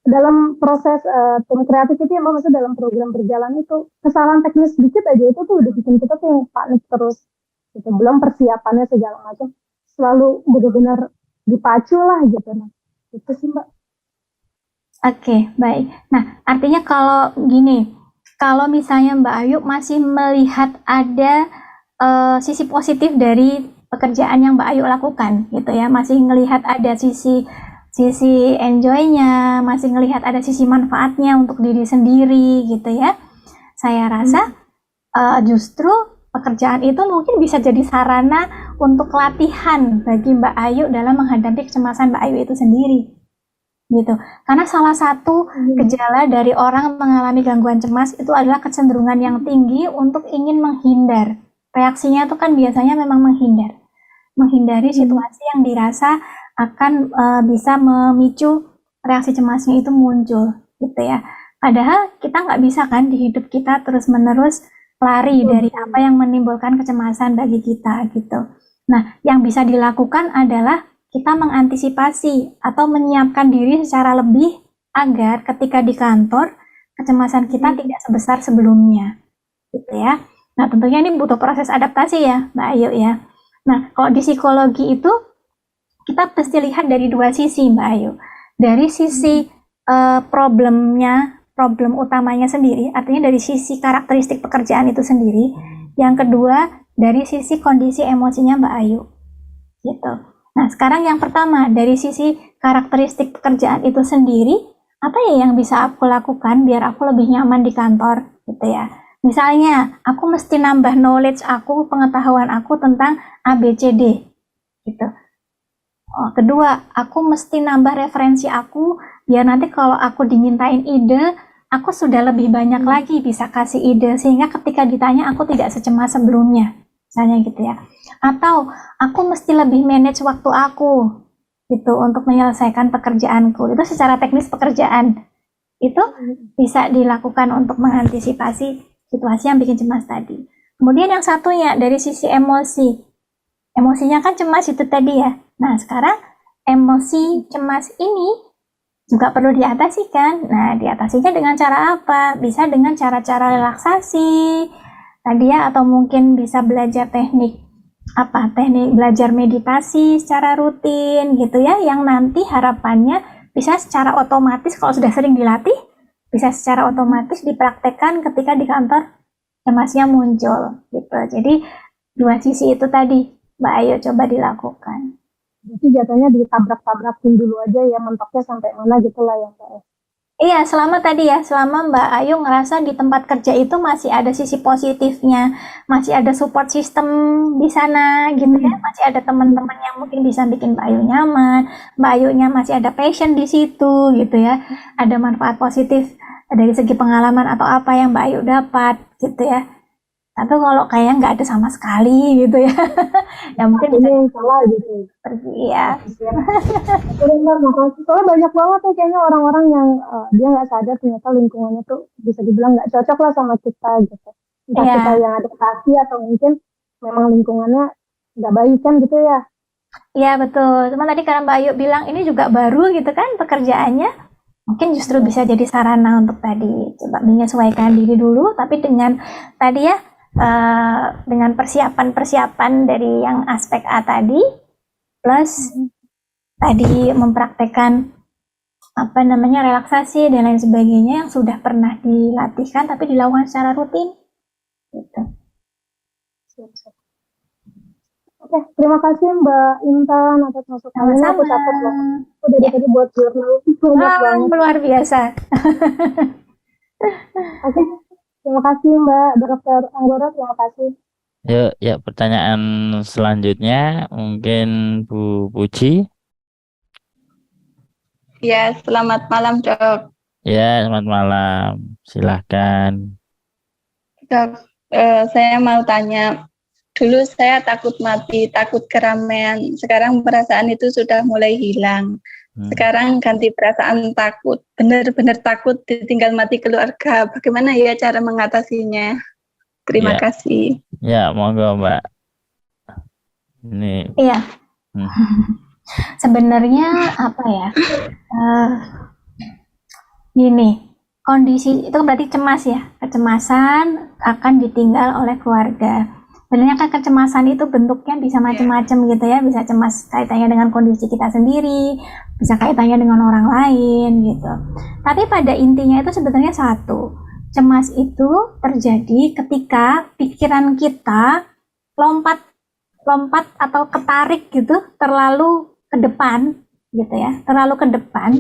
dalam proses tim kreatif itu ya Mbak, maksudnya dalam program berjalan itu kesalahan teknis sedikit aja itu tuh udah bikin kita tuh yang panik terus gitu. Belum persiapannya segala macam, selalu benar-benar dipacu lah gitu. Nah, itu sih Mbak. Oke, baik. Nah, artinya kalau gini, kalau misalnya Mbak Ayu masih melihat ada sisi positif dari pekerjaan yang Mbak Ayu lakukan gitu ya, masih ngelihat ada sisi enjoy-nya, masih ngelihat ada sisi manfaatnya untuk diri sendiri gitu ya, saya rasa justru pekerjaan itu mungkin bisa jadi sarana untuk latihan bagi Mbak Ayu dalam menghadapi kecemasan Mbak Ayu itu sendiri gitu. Karena salah satu gejala dari orang mengalami gangguan cemas itu adalah kecenderungan yang tinggi untuk ingin menghindar. Reaksinya itu kan biasanya memang menghindari situasi yang dirasa akan bisa memicu reaksi cemasnya itu muncul gitu ya. Padahal kita nggak bisa kan di hidup kita terus-menerus lari dari apa yang menimbulkan kecemasan bagi kita gitu. Nah, yang bisa dilakukan adalah kita mengantisipasi atau menyiapkan diri secara lebih agar ketika di kantor kecemasan kita tidak sebesar sebelumnya gitu ya. Nah, tentunya ini butuh proses adaptasi ya Mbak Ayu ya. Nah, kalau di psikologi itu kita pasti lihat dari dua sisi Mbak Ayu. Dari sisi problem utamanya sendiri, artinya dari sisi karakteristik pekerjaan itu sendiri. Yang kedua, dari sisi kondisi emosinya Mbak Ayu gitu. Nah, sekarang yang pertama, dari sisi karakteristik pekerjaan itu sendiri, apa ya yang bisa aku lakukan biar aku lebih nyaman di kantor gitu ya. Misalnya, aku mesti nambah knowledge aku, pengetahuan aku tentang ABCD gitu. Kedua, aku mesti nambah referensi aku biar nanti kalau aku dimintain ide, aku sudah lebih banyak lagi bisa kasih ide sehingga ketika ditanya aku tidak secemas sebelumnya misalnya gitu ya. Atau aku mesti lebih manage waktu aku gitu untuk menyelesaikan pekerjaanku. Itu secara teknis pekerjaan. Itu bisa dilakukan untuk mengantisipasi situasi yang bikin cemas tadi. Kemudian yang satunya dari sisi emosi. Emosinya kan cemas itu tadi ya. Nah, sekarang emosi cemas ini juga perlu diatasi kan. Nah, diatasinya dengan cara apa? Bisa dengan cara-cara relaksasi tadi ya, atau mungkin bisa belajar teknik belajar meditasi secara rutin gitu ya, yang nanti harapannya bisa secara otomatis, kalau sudah sering dilatih, bisa secara otomatis dipraktekkan ketika di kantor cemasnya muncul gitu. Jadi dua sisi itu tadi Mbak Ayu coba dilakukan. Jadi jatuhnya ditabrak-tabrakin dulu aja ya, mentoknya sampai mana gitu lah ya Mbak. Iya, selama Mbak Ayu ngerasa di tempat kerja itu masih ada sisi positifnya, masih ada support system di sana gitu ya, masih ada teman-teman yang mungkin bisa bikin Mbak Ayu nyaman, Mbak Ayunya masih ada passion di situ gitu ya, ada manfaat positif dari segi pengalaman atau apa yang Mbak Ayu dapat gitu ya. Tapi kalau kayak nggak ada sama sekali gitu ya, ya mungkin bisa Ini yang salah gitu. pergi ya. Benar, makasih. Soalnya banyak banget ya kayaknya orang-orang yang dia nggak sadar ternyata lingkungannya tuh bisa dibilang nggak cocok lah sama kita gitu. Entah Iya. kita yang adaptasi atau mungkin memang lingkungannya nggak baik kan gitu ya. Iya betul. Cuma tadi karena Mbak Ayu bilang ini juga baru gitu kan pekerjaannya, mungkin justru bisa jadi sarana untuk tadi coba menyesuaikan diri dulu, tapi dengan tadi ya dengan persiapan dari yang aspek A tadi, plus tadi mempraktekkan relaksasi dan lain sebagainya yang sudah pernah dilatihkan tapi dilakukan secara rutin gitu. Oke, terima kasih Mbak Intan atas masukannya. Aku catat loh. Aku dari tadi buat jurnal banyak banget. Luar biasa. Oke, terima kasih Mbak Dr. Anggora, terima kasih. Yuk, ya pertanyaan selanjutnya mungkin Bu Puji. Ya, selamat malam, Dok. Ya, selamat malam. Silahkan. Dok, saya mau tanya. Dulu saya takut mati, takut keramaian. Sekarang perasaan itu sudah mulai hilang. Sekarang ganti perasaan takut. Benar-benar takut ditinggal mati keluarga. Bagaimana ya cara mengatasinya? Terima kasih. Ya, monggo Mbak. Ini. Iya. Sebenarnya apa ya? Gini, kondisi itu berarti cemas ya. Kecemasan akan ditinggal oleh keluarga. Sebenarnya kan kecemasan itu bentuknya bisa macam-macam gitu ya. Bisa cemas kaitannya dengan kondisi kita sendiri, bisa kaitannya dengan orang lain gitu. Tapi pada intinya itu sebenarnya satu. Cemas itu terjadi ketika pikiran kita lompat atau ketarik gitu terlalu ke depan gitu ya, terlalu ke depan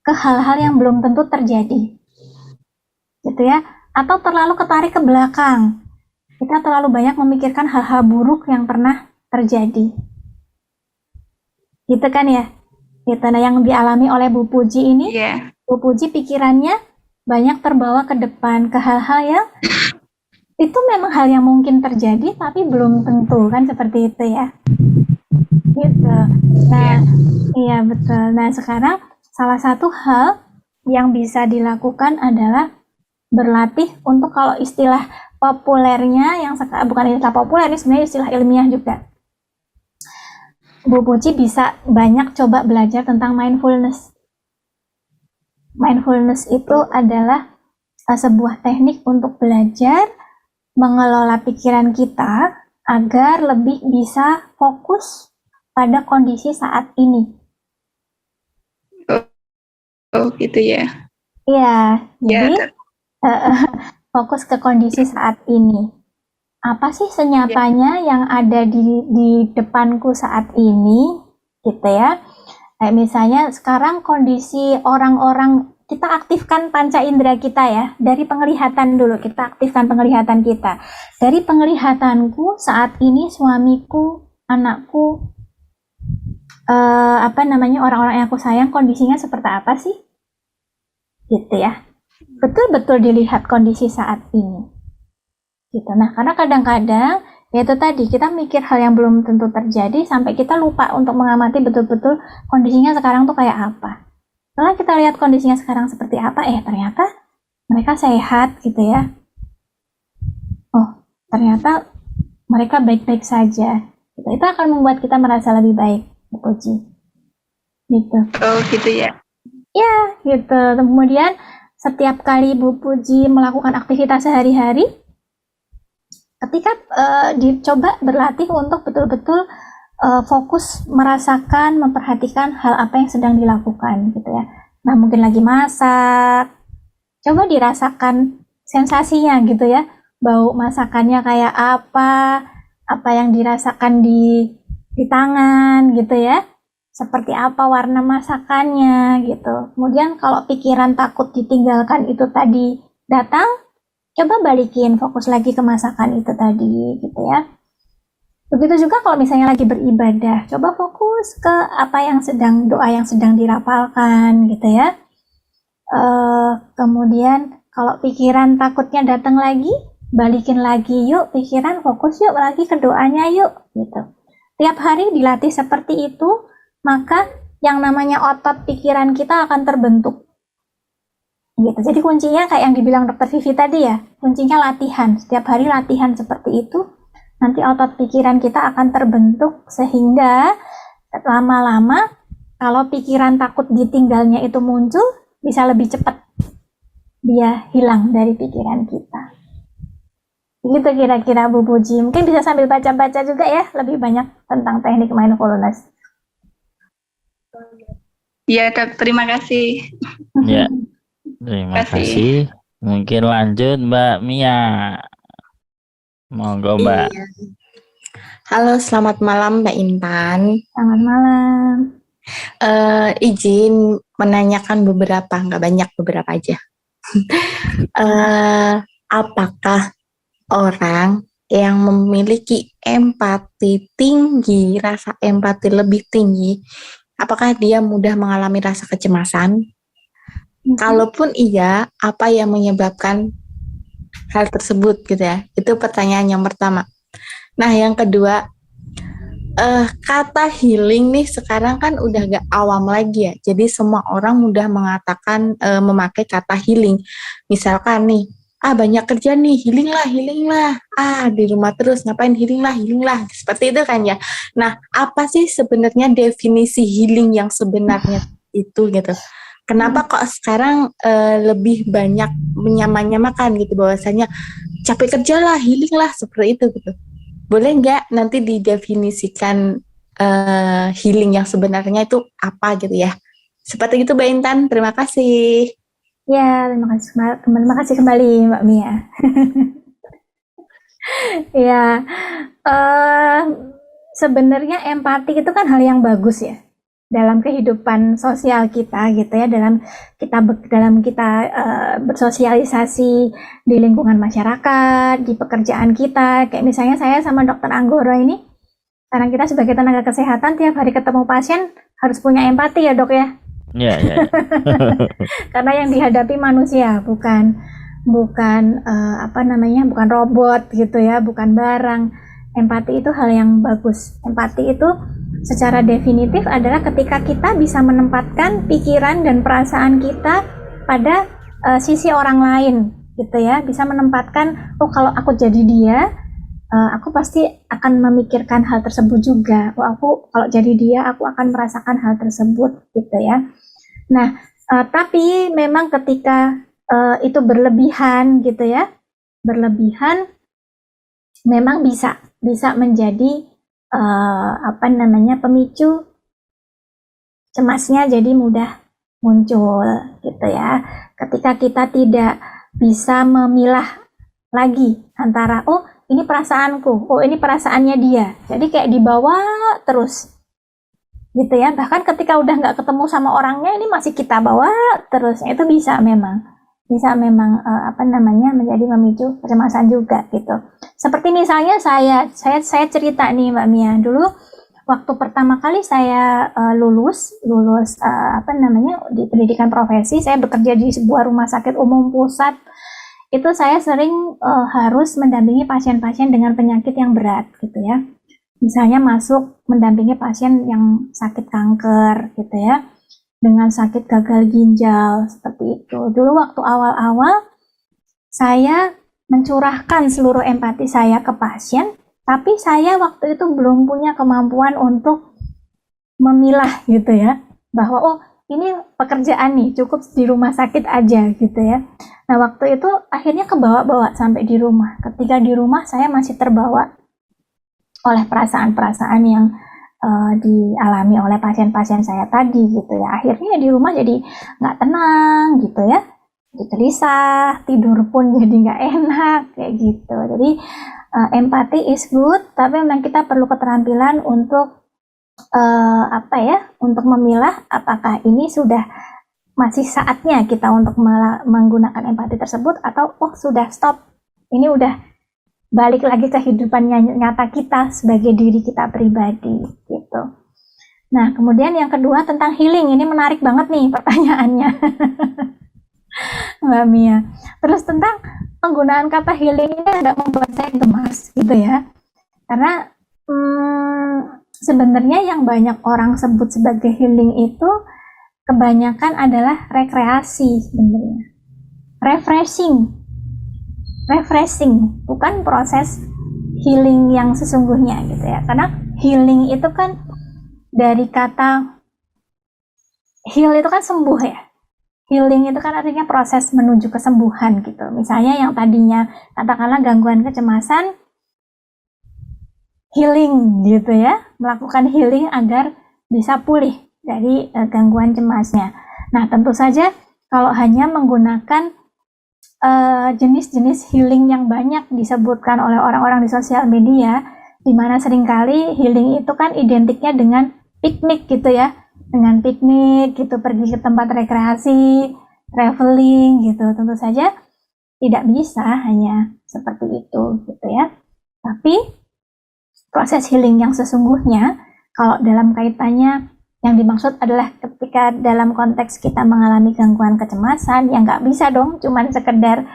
ke hal-hal yang belum tentu terjadi gitu ya, atau terlalu ketarik ke belakang, kita terlalu banyak memikirkan hal-hal buruk yang pernah terjadi gitu kan ya, gitu. Nah yang dialami oleh Bu Puji ini, Bu Puji pikirannya banyak terbawa ke depan ke hal-hal yang itu memang hal yang mungkin terjadi tapi belum tentu kan, seperti itu ya gitu. Nah iya betul. Nah sekarang salah satu hal yang bisa dilakukan adalah berlatih untuk, kalau istilah populernya yang bukan istilah populer, ini sebenarnya istilah ilmiah juga, Bu Puji bisa banyak coba belajar tentang mindfulness. Mindfulness itu adalah sebuah teknik untuk belajar mengelola pikiran kita agar lebih bisa fokus pada kondisi saat ini. Oh gitu ya. Iya, jadi fokus ke kondisi saat ini. Apa sih senyapanya yang ada di depanku saat ini, gitu ya. Kayak misalnya sekarang kondisi orang-orang, kita aktifkan panca indera kita ya, dari penglihatan dulu, kita aktifkan penglihatan kita. Dari penglihatanku saat ini suamiku, anakku, orang-orang yang aku sayang kondisinya seperti apa sih? Gitu ya. Betul-betul dilihat kondisi saat ini. Gitu. Nah, karena kadang-kadang Yaitu tadi, kita mikir hal yang belum tentu terjadi sampai kita lupa untuk mengamati betul-betul kondisinya sekarang tuh kayak apa. Setelah kita lihat kondisinya sekarang seperti apa, ternyata mereka sehat gitu ya. Oh, ternyata mereka baik-baik saja. Gitu. Itu akan membuat kita merasa lebih baik, Bu Puji. Gitu. Oh gitu ya. Ya, gitu. Kemudian setiap kali Bu Puji melakukan aktivitas sehari-hari, ketika dicoba berlatih untuk betul-betul fokus merasakan, memperhatikan hal apa yang sedang dilakukan, gitu ya. Nah, mungkin lagi masak, coba dirasakan sensasinya, gitu ya. Bau masakannya kayak apa yang dirasakan di tangan, gitu ya. Seperti apa warna masakannya gitu. Kemudian kalau pikiran takut ditinggalkan itu tadi datang, coba balikin fokus lagi ke masakan itu tadi gitu ya. Begitu juga kalau misalnya lagi beribadah, coba fokus ke apa yang doa yang sedang dirapalkan gitu ya. Kemudian kalau pikiran takutnya datang lagi, balikin lagi yuk pikiran, fokus yuk lagi ke doanya yuk gitu. Tiap hari dilatih seperti itu, maka yang namanya otot pikiran kita akan terbentuk. Gitu. Jadi kuncinya kayak yang dibilang Dr. Vivi tadi ya, kuncinya latihan. Setiap hari latihan seperti itu, nanti otot pikiran kita akan terbentuk sehingga lama-lama kalau pikiran takut ditinggalnya itu muncul, bisa lebih cepat dia hilang dari pikiran kita. Begitu kira-kira Bu Puji. Mungkin bisa sambil baca-baca juga ya, lebih banyak tentang teknik mindfulness. Ya Dok, terima kasih. Ya, terima kasih. Mungkin lanjut Mbak Mia. Monggo Mbak. Iya. Halo, selamat malam Mbak Intan. Selamat malam. Izin menanyakan beberapa, nggak banyak, beberapa aja. Apakah orang yang memiliki empati tinggi, rasa empati lebih tinggi, apakah dia mudah mengalami rasa kecemasan? Kalaupun iya, apa yang menyebabkan hal tersebut gitu ya? Itu pertanyaan yang pertama. Nah, yang kedua, kata healing nih sekarang kan udah gak awam lagi ya. Jadi semua orang mudah mengatakan memakai kata healing. Misalkan nih, banyak kerja nih, healing lah. Di rumah terus ngapain, healing lah. Seperti itu kan ya. Nah, apa sih sebenarnya definisi healing yang sebenarnya itu gitu? Kenapa kok sekarang lebih banyak menyamakan gitu bahwasanya capek kerja lah, healing lah, seperti itu gitu. Boleh nggak nanti didefinisikan healing yang sebenarnya itu apa gitu ya? Seperti itu Mbak Intan, terima kasih. Ya, terima kasih kembali Mbak Mia. Ya, sebenarnya empati itu kan hal yang bagus ya dalam kehidupan sosial kita gitu ya, dalam kita bersosialisasi di lingkungan masyarakat, di pekerjaan kita. Kayak misalnya saya sama Dokter Anggoro ini, karena kita sebagai tenaga kesehatan tiap hari ketemu pasien harus punya empati ya Dok ya. Ya. Karena yang dihadapi manusia, bukan bukan robot gitu ya, bukan barang. Empati itu hal yang bagus. Empati itu secara definitif adalah ketika kita bisa menempatkan pikiran dan perasaan kita pada sisi orang lain gitu ya, bisa menempatkan, kalau aku jadi dia, aku pasti akan memikirkan hal tersebut juga. Aku kalau jadi dia, aku akan merasakan hal tersebut gitu ya. Nah, tapi memang ketika itu berlebihan gitu ya, memang bisa menjadi pemicu cemasnya jadi mudah muncul gitu ya. Ketika kita tidak bisa memilah lagi antara ini perasaanku, ini perasaannya dia, jadi kayak dibawa terus gitu ya. Bahkan ketika udah nggak ketemu sama orangnya, ini masih kita bawa terus. Itu bisa memang menjadi memicu kecemasan juga gitu. Seperti misalnya saya cerita nih Mbak Mia, dulu waktu pertama kali saya lulus di pendidikan profesi, saya bekerja di sebuah rumah sakit umum pusat itu saya sering harus mendampingi pasien-pasien dengan penyakit yang berat gitu ya. Misalnya masuk mendampingi pasien yang sakit kanker gitu ya, dengan sakit gagal ginjal seperti itu. Dulu waktu awal-awal saya mencurahkan seluruh empati saya ke pasien, tapi saya waktu itu belum punya kemampuan untuk memilah gitu ya, bahwa oh ini pekerjaan nih, cukup di rumah sakit aja gitu ya. Nah waktu itu akhirnya kebawa-bawa sampai di rumah. Ketika di rumah saya masih terbawa oleh perasaan-perasaan yang dialami oleh pasien-pasien saya tadi gitu ya. Akhirnya di rumah jadi nggak tenang gitu ya, jadi gelisah, tidur pun jadi nggak enak kayak gitu. Jadi empati is good, tapi memang kita perlu keterampilan untuk untuk memilah apakah ini sudah masih saatnya kita untuk menggunakan empati tersebut, atau oh sudah stop, ini udah balik lagi ke kehidupan nyata kita sebagai diri kita pribadi gitu. Nah kemudian yang kedua tentang healing, ini menarik banget nih pertanyaannya Mbak Mia. Terus tentang penggunaan kata healing ini agak membuat saya gemas gitu ya, karena sebenarnya yang banyak orang sebut sebagai healing itu kebanyakan adalah rekreasi sebenarnya. Refreshing, bukan proses healing yang sesungguhnya gitu ya. Karena healing itu kan dari kata heal itu kan sembuh ya. Healing itu kan artinya proses menuju kesembuhan gitu. Misalnya yang tadinya katakanlah gangguan kecemasan, healing gitu ya, melakukan healing agar bisa pulih dari gangguan cemasnya. Nah tentu saja kalau hanya menggunakan jenis-jenis healing yang banyak disebutkan oleh orang-orang di sosial media, di mana seringkali healing itu kan identiknya dengan piknik gitu ya, dengan piknik gitu, pergi ke tempat rekreasi, traveling gitu. Tentu saja tidak bisa hanya seperti itu gitu ya. Tapi proses healing yang sesungguhnya, kalau dalam kaitannya yang dimaksud adalah ketika dalam konteks kita mengalami gangguan kecemasan, yang nggak bisa dong cuman sekedar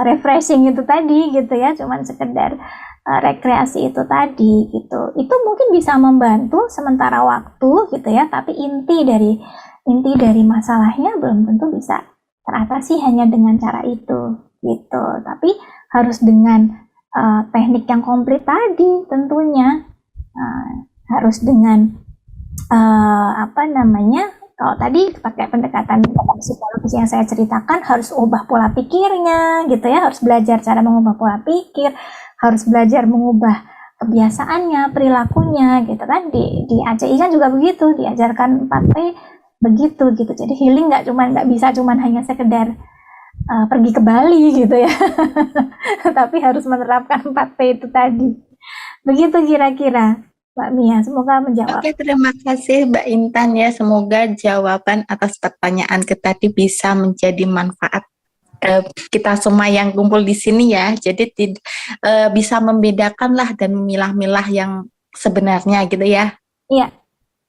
refreshing itu tadi gitu ya, cuman sekedar rekreasi itu tadi gitu. Itu mungkin bisa membantu sementara waktu gitu ya, tapi inti dari masalahnya belum tentu bisa teratasi hanya dengan cara itu gitu. Tapi harus dengan teknik yang komplit tadi tentunya, harus dengan kalau tadi pakai pendekatan psikologis yang saya ceritakan, harus ubah pola pikirnya gitu ya, harus belajar cara mengubah pola pikir, harus belajar mengubah kebiasaannya, perilakunya gitu kan. Di ACI kan juga begitu, diajarkan 4P begitu gitu. Jadi healing nggak bisa hanya sekedar pergi ke Bali gitu ya tapi harus menerapkan 4P itu tadi. Begitu kira-kira Mbak Mia, semoga menjawab. Oke, terima kasih Mbak Intan ya. Semoga jawaban atas pertanyaan kita tadi bisa menjadi manfaat kita semua yang kumpul di sini ya. Jadi bisa membedakan lah dan memilah-milah yang sebenarnya gitu ya. Iya,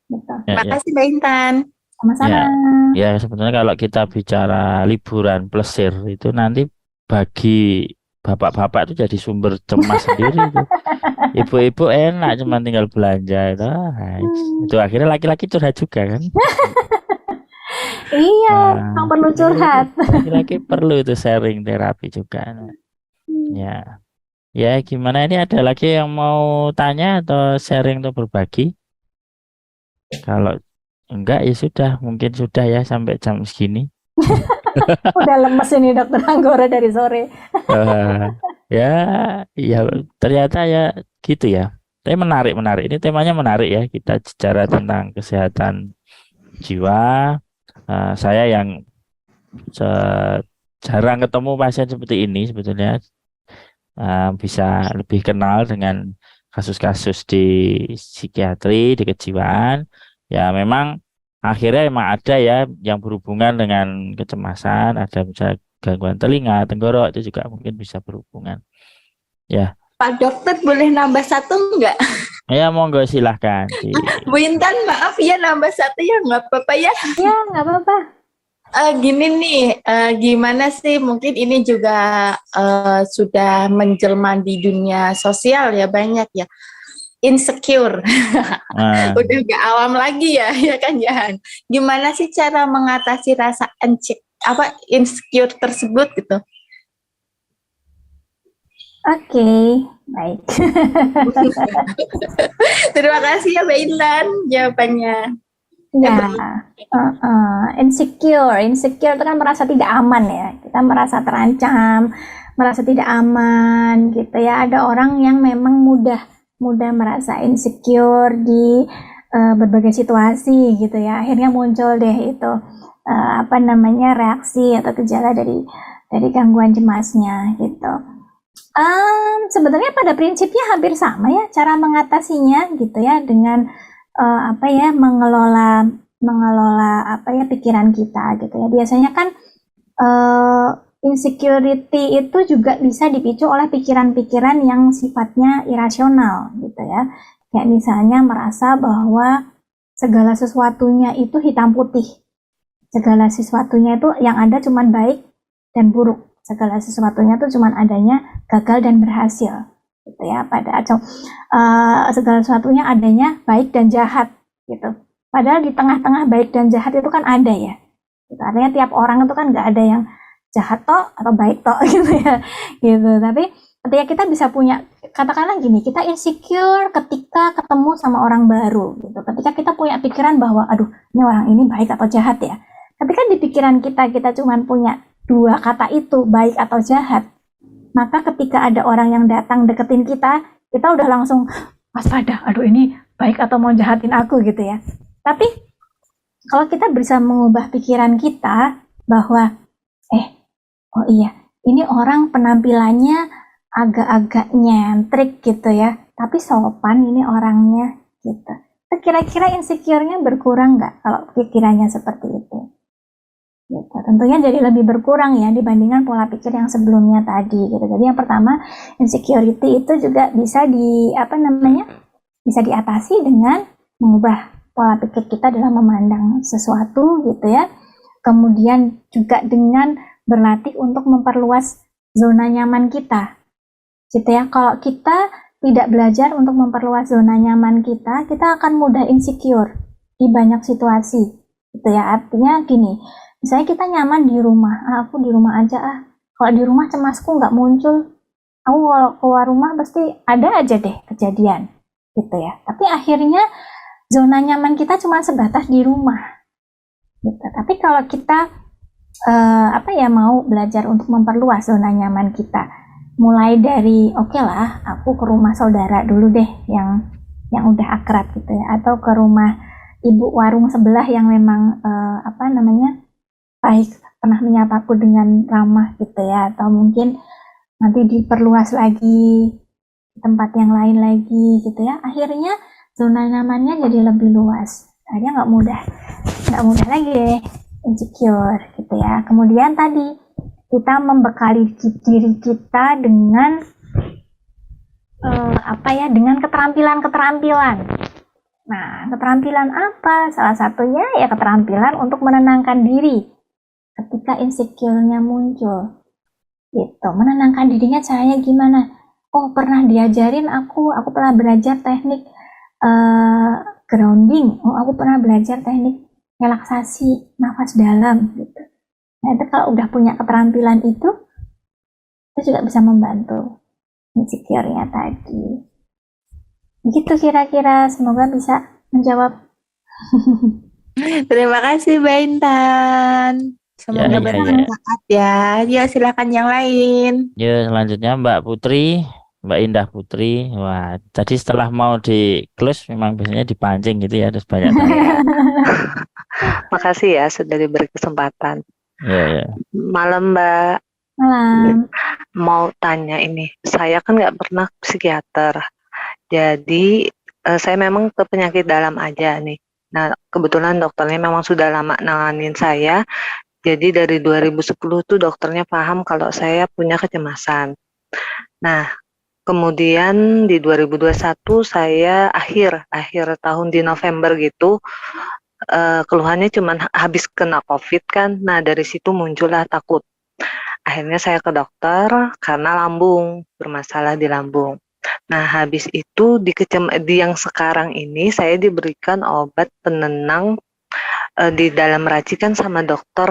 betul. Terima kasih Mbak Intan. Sama-sama. Ya, sebetulnya kalau kita bicara liburan plesir itu nanti bagi bapak-bapak itu jadi sumber cemas sendiri itu. Ibu-ibu enak cuma tinggal belanja itu. Itu akhirnya laki-laki curhat juga kan. Iya, yang perlu curhat. Laki-laki perlu itu sharing terapi juga. Ya. Ya, gimana, ini ada lagi yang mau tanya atau sharing atau berbagi? Kalau enggak ya sudah, mungkin sudah ya sampai jam segini. Udah lemes ini Dokter Anggora dari sore. Ya ternyata ya gitu ya. Tapi menarik. Ini temanya menarik ya. Kita bicara tentang kesehatan jiwa. Saya yang jarang ketemu pasien seperti ini sebetulnya bisa lebih kenal dengan kasus-kasus di psikiatri, di kejiwaan. Ya memang akhirnya emang ada ya yang berhubungan dengan kecemasan, ada bisa gangguan telinga, tenggorok, itu juga mungkin bisa berhubungan. Ya. Pak Dokter boleh nambah satu enggak? Ya monggo silahkan. Bu Intan maaf ya nambah satu ya, nggak apa-apa ya? Ya nggak apa-apa. Gini nih, gimana sih? Mungkin ini juga sudah menjelma di dunia sosial ya, banyak ya. Insecure, Nah, udah gak awam lagi ya, ya kan Jahan? Gimana sih cara mengatasi rasa insecure tersebut gitu? Oke, baik. Terima kasih ya Mbak Intan jawabannya. Ya, insecure itu kan merasa tidak aman ya. Kita merasa terancam, merasa tidak aman gitu ya. Ada orang yang memang mudah merasa insecure di berbagai situasi gitu ya. Akhirnya muncul deh itu apa namanya reaksi atau gejala dari gangguan cemasnya gitu. Sebenarnya pada prinsipnya hampir sama ya cara mengatasinya gitu ya dengan apa ya mengelola apa ya pikiran kita gitu ya. Biasanya kan insecurity itu juga bisa dipicu oleh pikiran-pikiran yang sifatnya irasional gitu ya. Kayak misalnya merasa bahwa segala sesuatunya itu hitam putih. Segala sesuatunya itu yang ada cuman baik dan buruk. Segala sesuatunya itu cuman adanya gagal dan berhasil gitu ya, segala sesuatunya adanya baik dan jahat gitu. Padahal di tengah-tengah baik dan jahat itu kan ada ya. Gitu. Artinya tiap orang itu kan nggak ada yang jahat toh atau baik toh gitu ya. Gitu. Tapi ketika kita bisa punya, katakanlah gini, kita insecure ketika ketemu sama orang baru gitu. Ketika kita punya pikiran bahwa aduh, ini orang ini baik atau jahat ya. Tapi kan di pikiran kita cuma punya dua kata itu, baik atau jahat. Maka ketika ada orang yang datang deketin kita udah langsung waspada, aduh ini baik atau mau jahatin aku gitu ya. Tapi kalau kita bisa mengubah pikiran kita bahwa oh iya, ini orang penampilannya agak-agak nyentrik gitu ya, tapi sopan ini orangnya gitu. Kira-kira insecure-nya berkurang nggak kalau pikirannya seperti itu? Gitu. Tentunya jadi lebih berkurang ya dibandingkan pola pikir yang sebelumnya tadi gitu. Jadi yang pertama, insecurity itu juga bisa bisa diatasi dengan mengubah pola pikir kita dalam memandang sesuatu gitu ya. Kemudian juga dengan berlatih untuk memperluas zona nyaman kita. Gitu ya. Kalau kita tidak belajar untuk memperluas zona nyaman kita akan mudah insecure di banyak situasi. Gitu ya. Artinya gini, misalnya kita nyaman di rumah, aku di rumah aja Kalau di rumah cemasku nggak muncul, aku kalau keluar rumah pasti ada aja deh kejadian, gitu ya. Tapi akhirnya zona nyaman kita cuma sebatas di rumah, gitu. Tapi kalau kita mau belajar untuk memperluas zona nyaman kita, mulai dari oke lah, aku ke rumah saudara dulu deh yang udah akrab gitu ya, atau ke rumah ibu warung sebelah yang memang baik, pernah menyapaku dengan ramah gitu ya, atau mungkin nanti diperluas lagi tempat yang lain lagi gitu ya. Akhirnya zona nyamannya jadi lebih luas. Akhirnya nggak mudah lagi deh insecure gitu ya. Kemudian tadi kita membekali diri kita dengan dengan keterampilan. Nah, keterampilan apa? Salah satunya ya keterampilan untuk menenangkan diri ketika insecure-nya muncul. Gitu. Menenangkan dirinya caranya gimana? Oh, pernah diajarin aku pernah belajar teknik grounding. Oh, aku pernah belajar teknik relaksasi nafas dalam gitu. Nah, itu kalau udah punya keterampilan itu juga bisa membantu insecure-nya tadi. Begitu kira-kira, semoga bisa menjawab. Terima kasih Mbak Intan. Semoga bermanfaat ya. Ya, silakan yang lain. Ya, selanjutnya Mbak Putri, Mbak Indah Putri. Wah, tadi setelah mau di close memang biasanya dipancing gitu ya, terus banyak tanya. Makasih ya sudah diberi kesempatan. Ya. Malam Mbak. Malam. Mau tanya ini, saya kan nggak pernah psikiater. Jadi saya memang ke penyakit dalam aja nih. Nah, kebetulan dokternya memang sudah lama nanganin saya. Jadi dari 2010 tuh dokternya paham kalau saya punya kecemasan. Nah, kemudian di 2021 saya akhir tahun di November gitu keluhannya cuman habis kena COVID kan. Nah, dari situ muncullah takut. Akhirnya saya ke dokter karena lambung, bermasalah di lambung. Nah, habis itu di yang sekarang ini saya diberikan obat penenang di dalam racikan sama dokter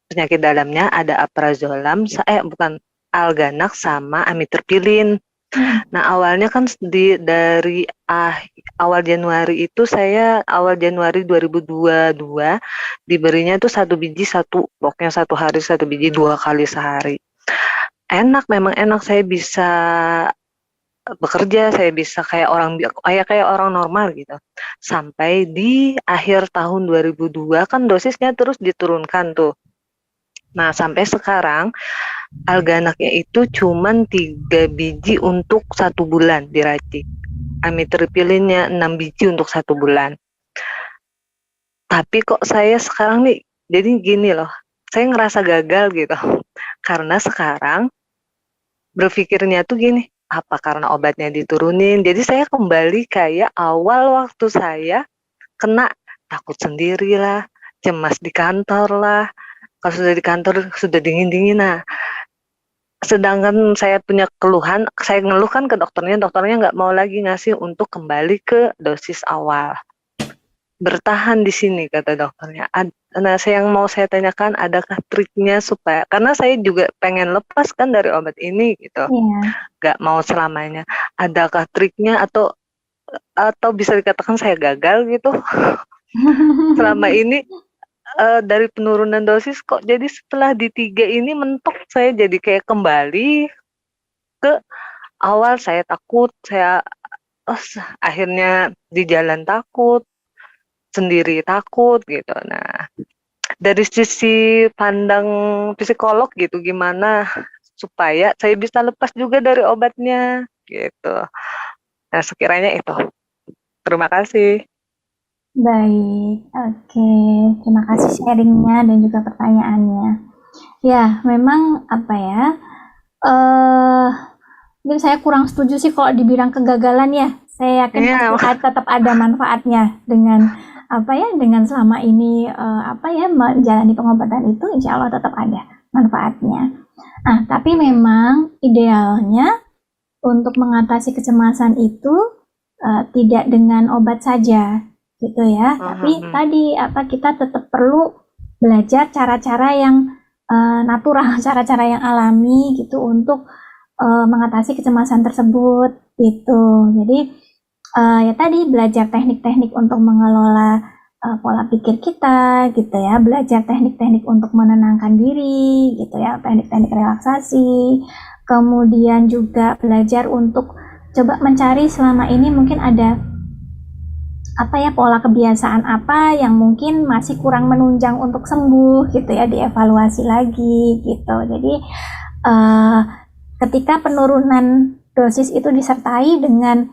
penyakit dalamnya ada aprazolam, bukan Alganac sama amitriptilin. Nah, awalnya kan dari awal Januari itu awal Januari 2022 diberinya itu 1 biji pokoknya 1 hari 1 biji 2 kali sehari. Enak, memang enak, saya bisa bekerja, saya bisa kayak orang normal gitu. Sampai di akhir tahun 2002 kan dosisnya terus diturunkan tuh. Nah, sampai sekarang Alganacnya itu cuman 3 biji untuk 1 bulan diracik. Amitriptilinnya 6 biji untuk 1 bulan. Tapi kok saya sekarang nih, jadi gini loh, saya ngerasa gagal gitu. Karena sekarang berpikirnya tuh gini, apa karena obatnya diturunin? Jadi saya kembali kayak awal waktu saya kena, takut sendiri lah, cemas di kantor lah. Kalau sudah di kantor sudah dingin-dingin. Nah, sedangkan saya punya keluhan, saya ngeluhkan ke dokternya nggak mau lagi ngasih untuk kembali ke dosis awal. Bertahan di sini kata dokternya. Nah, yang mau saya tanyakan, adakah triknya supaya, karena saya juga pengen lepas kan dari obat ini gitu, nggak mau selamanya. Adakah triknya atau bisa dikatakan saya gagal gitu selama ini? Dari penurunan dosis kok jadi setelah di 3 ini mentok, saya jadi kayak kembali ke awal. Saya takut, akhirnya di jalan takut, sendiri takut gitu. Nah, dari sisi pandang psikolog gitu, gimana supaya saya bisa lepas juga dari obatnya gitu. Nah, sekiranya itu. Terima kasih. Baik, oke. Terima kasih sharingnya dan juga pertanyaannya. Ya, memang apa ya? Mungkin saya kurang setuju sih kalau dibilang kegagalan ya. Saya yakin pasti tetap ada manfaatnya dengan dengan selama ini menjalani pengobatan itu, insya Allah tetap ada manfaatnya. Nah, tapi memang idealnya untuk mengatasi kecemasan itu tidak dengan obat saja. Gitu ya, tapi tadi kita tetap perlu belajar cara-cara yang natural, cara-cara yang alami gitu untuk mengatasi kecemasan tersebut gitu. Jadi ya tadi belajar teknik-teknik untuk mengelola pola pikir kita gitu ya, belajar teknik-teknik untuk menenangkan diri gitu ya, teknik-teknik relaksasi, kemudian juga belajar untuk coba mencari selama ini mungkin ada pola kebiasaan apa yang mungkin masih kurang menunjang untuk sembuh gitu ya, dievaluasi lagi gitu. Jadi ketika penurunan dosis itu disertai dengan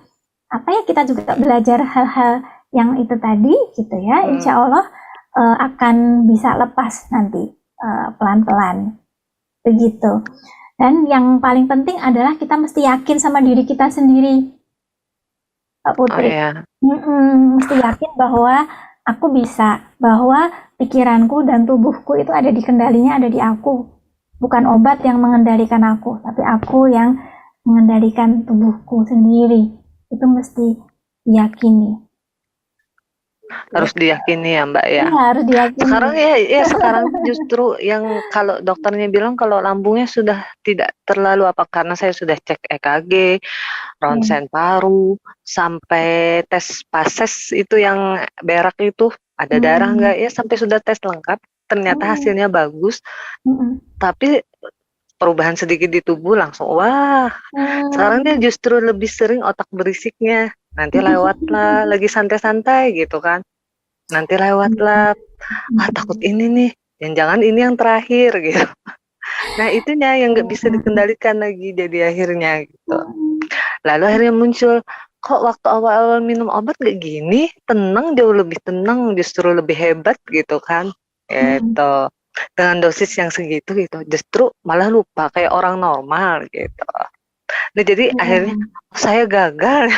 kita juga belajar hal-hal yang itu tadi gitu ya, insya Allah akan bisa lepas nanti pelan-pelan begitu. Dan yang paling penting adalah kita mesti yakin sama diri kita sendiri, Pak Putri. Mesti yakin bahwa aku bisa, bahwa pikiranku dan tubuhku itu ada di kendalinya, ada di aku. Bukan obat yang mengendalikan aku, tapi aku yang mengendalikan tubuhku sendiri. Itu mesti diyakini. Harus diyakini ya Mbak ya. Harus diyakini. Sekarang sekarang justru yang kalau dokternya bilang kalau lambungnya sudah tidak terlalu karena saya sudah cek EKG, ronsen paru, sampai tes pases itu yang berak itu ada darah nggak ya, sampai sudah tes lengkap, ternyata hasilnya bagus. Tapi perubahan sedikit di tubuh langsung sekarang dia justru lebih sering otak berisiknya, nanti lewatlah lagi santai-santai gitu kan, nanti lewatlah takut ini nih, jangan ini yang terakhir gitu. Nah, itunya yang nggak bisa dikendalikan lagi jadi akhirnya gitu. Lalu akhirnya muncul, kok waktu awal-awal minum obat gak gini, tenang, jauh lebih tenang, justru lebih hebat gitu kan gitu. Dengan dosis yang segitu gitu, justru malah lupa kayak orang normal gitu. Nah, jadi akhirnya saya gagal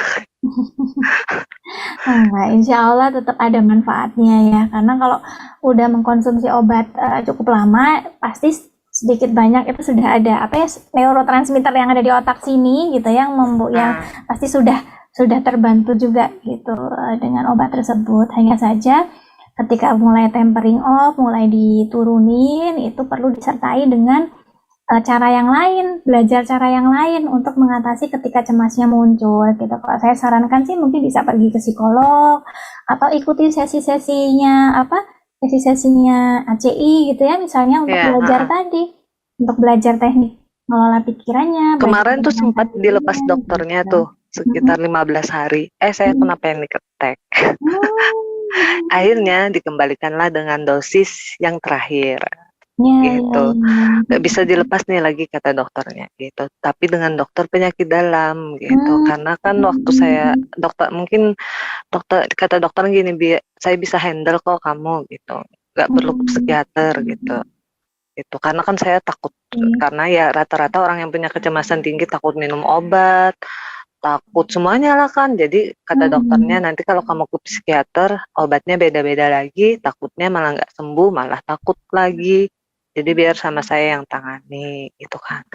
Enggak, insya Allah tetap ada manfaatnya ya. Karena kalau udah mengkonsumsi obat cukup lama, pasti sedikit banyak itu sudah ada apa ya neurotransmitter yang ada di otak sini gitu yang yang pasti sudah terbantu juga gitu dengan obat tersebut. Hanya saja ketika mulai tapering off, mulai diturunin, itu perlu disertai dengan cara yang lain, belajar cara yang lain untuk mengatasi ketika cemasnya muncul gitu. Kalau saya sarankan sih mungkin bisa pergi ke psikolog atau ikuti sesi-sesinya sesi-sesinya ACI gitu ya misalnya untuk belajar tadi, untuk belajar teknik mengelola pikirannya. Kemarin tuh sempat dilepas dokternya tuh sekitar 15 hari. Saya kena panic attack. Akhirnya dikembalikanlah dengan dosis yang terakhir. Gitu. Nggak bisa dilepas nih lagi kata dokternya gitu. Tapi dengan dokter penyakit dalam gitu. Karena kan waktu saya kata dokter gini, saya bisa handle kok kamu gitu. Nggak perlu ke psikiater gitu. Itu karena kan saya takut karena ya rata-rata orang yang punya kecemasan tinggi takut minum obat, takut semuanya lah kan. Jadi kata dokternya nanti kalau kamu ke psikiater obatnya beda-beda lagi, takutnya malah nggak sembuh, malah takut lagi. Jadi biar sama saya yang tangani gitu kan.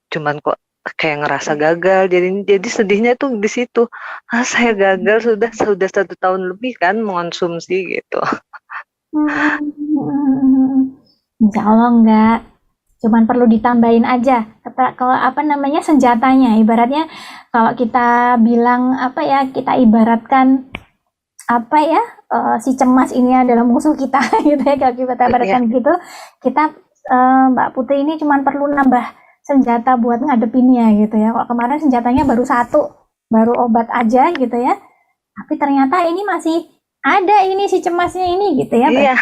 Cuman kok kayak ngerasa gagal. Jadi sedihnya tuh di situ. Saya gagal sudah 1 tahun lebih kan mengonsumsi gitu. Insya Allah enggak. Cuman perlu ditambahin aja. Kalau senjatanya. Ibaratnya kalau kita bilang kita ibaratkan si cemas ini adalah musuh kita gitu ya. Kalau kita ibaratkan gitu, kita Mbak Putri ini cuma perlu nambah senjata buat ngadepinnya gitu ya. Kalau kemarin senjatanya baru 1, baru obat aja gitu ya. Tapi ternyata ini masih ada ini si cemasnya ini gitu ya.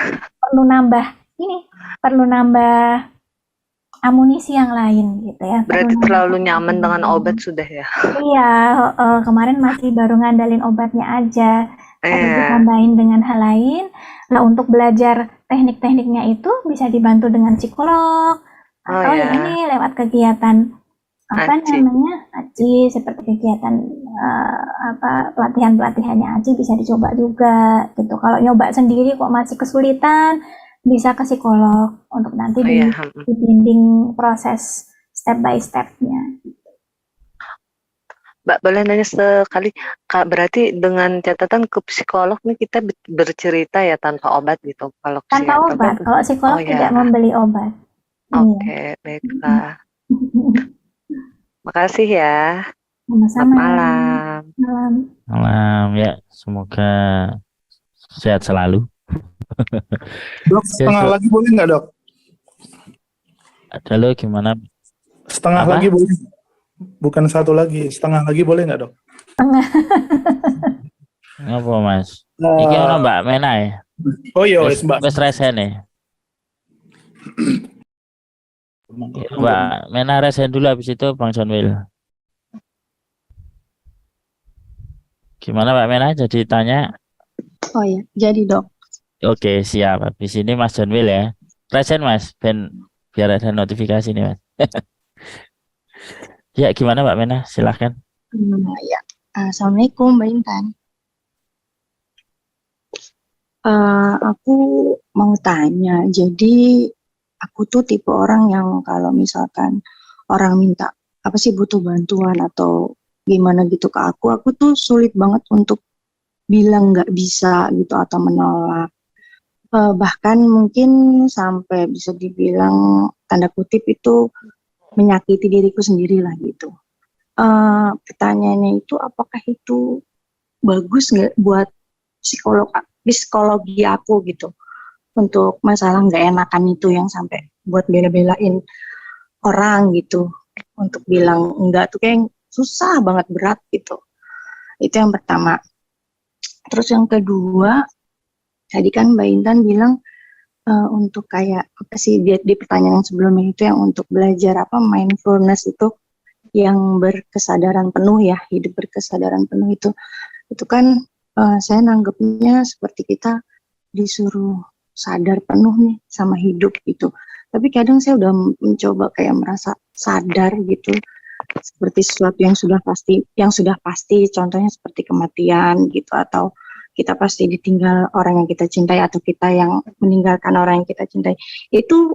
Perlu nambah amunisi yang lain gitu ya. Berarti terlalu nyaman dengan obat sudah ya. Iya, kemarin masih baru ngandalin obatnya aja. Harus ditambahin dengan hal lain. Nah, untuk belajar teknik-tekniknya itu bisa dibantu dengan psikolog atau ini lewat kegiatan ACI, seperti kegiatan pelatihan-pelatihannya ACI bisa dicoba juga gitu. Kalau nyoba sendiri kok masih kesulitan, bisa ke psikolog untuk nanti dibimbing proses step by step-nya. Mbak boleh nanya sekali, Kak, berarti dengan catatan ke psikolog nih kita bercerita ya tanpa obat gitu. Kalau tanpa obat, kalau psikolog tidak membeli obat. Oke, baiklah. Makasih ya. Sama-sama. Malam ya, semoga sehat selalu. Dok, setengah lagi boleh nggak, Dok? Ada lo gimana? Setengah lagi boleh? Bukan 1 lagi, setengah lagi boleh nggak, Dok? Setengah. Ngapa, Mas? Iki ono Mbak Mena ya? Oh iya, Mbak. Wes resen ya. Mbak Mena resen dulu, habis itu Bang Sonwil. Gimana Mbak Mena, jadi tanya? Oh ya, jadi Dok. Oke, siap. Habis ini Mas Sonwil ya. Resen Mas, biar ada notifikasi nih Mas. Ya, gimana Mbak Mena? Silahkan. Ya, Assalamualaikum Mbak Intan. Aku mau tanya, jadi aku tuh tipe orang yang kalau misalkan orang minta apa sih butuh bantuan atau gimana gitu ke aku tuh sulit banget untuk bilang nggak bisa gitu atau menolak. Bahkan mungkin sampai bisa dibilang tanda kutip itu menyakiti diriku sendiri lah gitu. Pertanyaannya itu apakah itu bagus nggak buat psikologi aku gitu untuk masalah nggak enakan itu yang sampai buat bela-belain orang gitu untuk bilang enggak tuh kayak susah banget, berat gitu. Itu yang pertama. Terus yang kedua, tadi kan Mbak Intan bilang untuk kayak apa sih di pertanyaan sebelumnya itu yang untuk belajar mindfulness itu yang berkesadaran penuh ya, hidup berkesadaran penuh itu kan saya nanggepnya seperti kita disuruh sadar penuh nih sama hidup gitu. Tapi kadang saya udah mencoba kayak merasa sadar gitu, seperti sesuatu yang sudah pasti, contohnya seperti kematian gitu, atau kita pasti ditinggal orang yang kita cintai, atau kita yang meninggalkan orang yang kita cintai, itu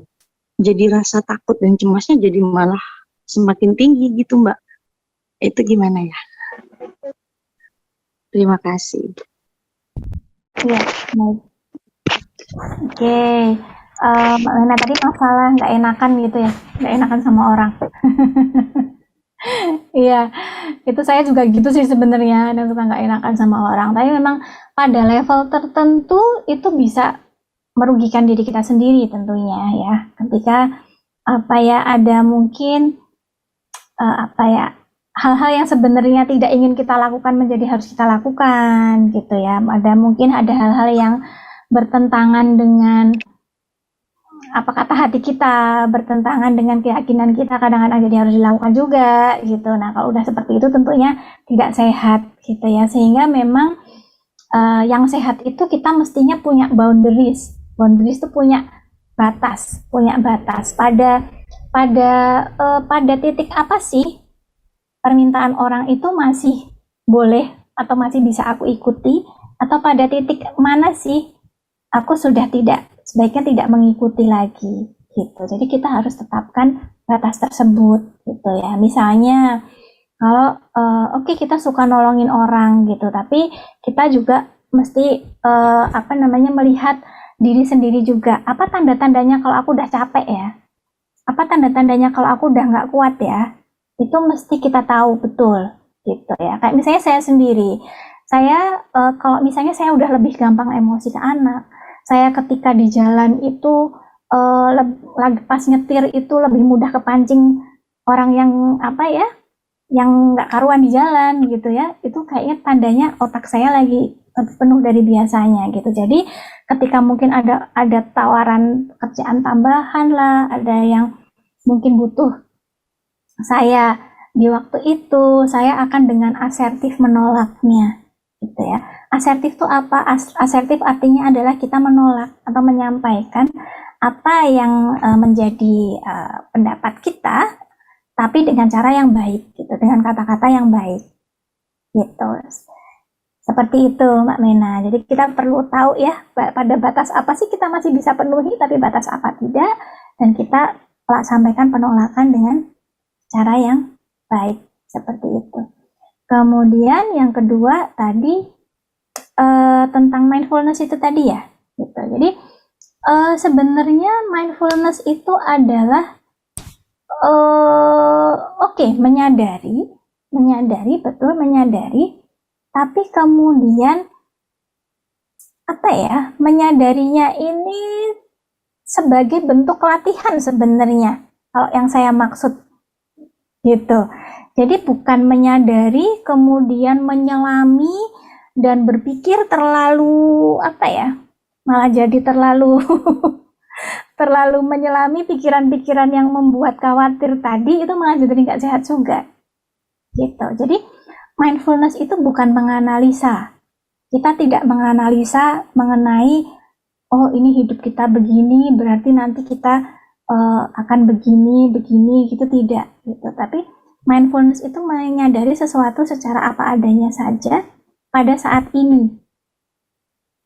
jadi rasa takut dan cemasnya jadi malah semakin tinggi gitu Mbak. Itu gimana ya? Terima kasih. Iya, baik. Oke, Mbak Lena tadi masalah nggak enakan gitu ya, nggak enakan sama orang. Iya, itu saya juga gitu sih sebenarnya, dan suka nggak enakan sama orang. Tapi memang pada level tertentu itu bisa merugikan diri kita sendiri tentunya ya. Ketika ada mungkin hal-hal yang sebenarnya tidak ingin kita lakukan menjadi harus kita lakukan gitu ya. Mungkin ada hal-hal yang bertentangan dengan kata hati kita, bertentangan dengan keyakinan kita, kadang-kadang jadi harus dilakukan juga gitu. Nah, kalau udah seperti itu tentunya tidak sehat gitu ya. Sehingga memang yang sehat itu kita mestinya punya boundaries. Boundaries itu punya batas. Pada titik apa sih permintaan orang itu masih boleh atau masih bisa aku ikuti, atau pada titik mana sih aku sudah sebaiknya tidak mengikuti lagi gitu. Jadi kita harus tetapkan batas tersebut gitu ya. Misalnya kalau oke, kita suka nolongin orang gitu, tapi kita juga mesti melihat diri sendiri juga. Apa tanda-tandanya kalau aku udah capek ya? Apa tanda-tandanya kalau aku udah nggak kuat ya? Itu mesti kita tahu betul gitu ya. Kayak misalnya saya sendiri, kalau misalnya saya udah lebih gampang emosi ke anak, saya ketika di jalan itu lagi pas nyetir itu lebih mudah kepancing orang yang yang nggak karuan di jalan gitu ya. Itu kayaknya tandanya otak saya lagi lebih penuh dari biasanya gitu. Jadi ketika mungkin ada tawaran kerjaan tambahan lah, ada yang mungkin butuh saya di waktu itu, saya akan dengan asertif menolaknya gitu ya. Asertif itu apa? Asertif artinya adalah kita menolak atau menyampaikan apa yang menjadi pendapat kita, tapi dengan cara yang baik gitu, dengan kata-kata yang baik gitu. Seperti itu Mbak Mena. Jadi kita perlu tahu ya pada batas apa sih kita masih bisa penuhi, tapi batas apa tidak, dan kita sampaikan penolakan dengan cara yang baik seperti itu. Kemudian yang kedua tadi tentang mindfulness itu tadi ya gitu. Jadi sebenarnya mindfulness itu adalah menyadari, tapi kemudian menyadarinya ini sebagai bentuk latihan sebenarnya, kalau yang saya maksud gitu. Jadi bukan menyadari kemudian menyelami dan berpikir terlalu malah jadi terlalu menyelami pikiran-pikiran yang membuat khawatir tadi, itu malah jadi nggak sehat juga gitu. Jadi mindfulness itu bukan menganalisa. Kita tidak menganalisa mengenai ini hidup kita begini, berarti nanti kita akan begini gitu, tidak gitu. Tapi mindfulness itu menyadari sesuatu secara apa adanya saja pada saat ini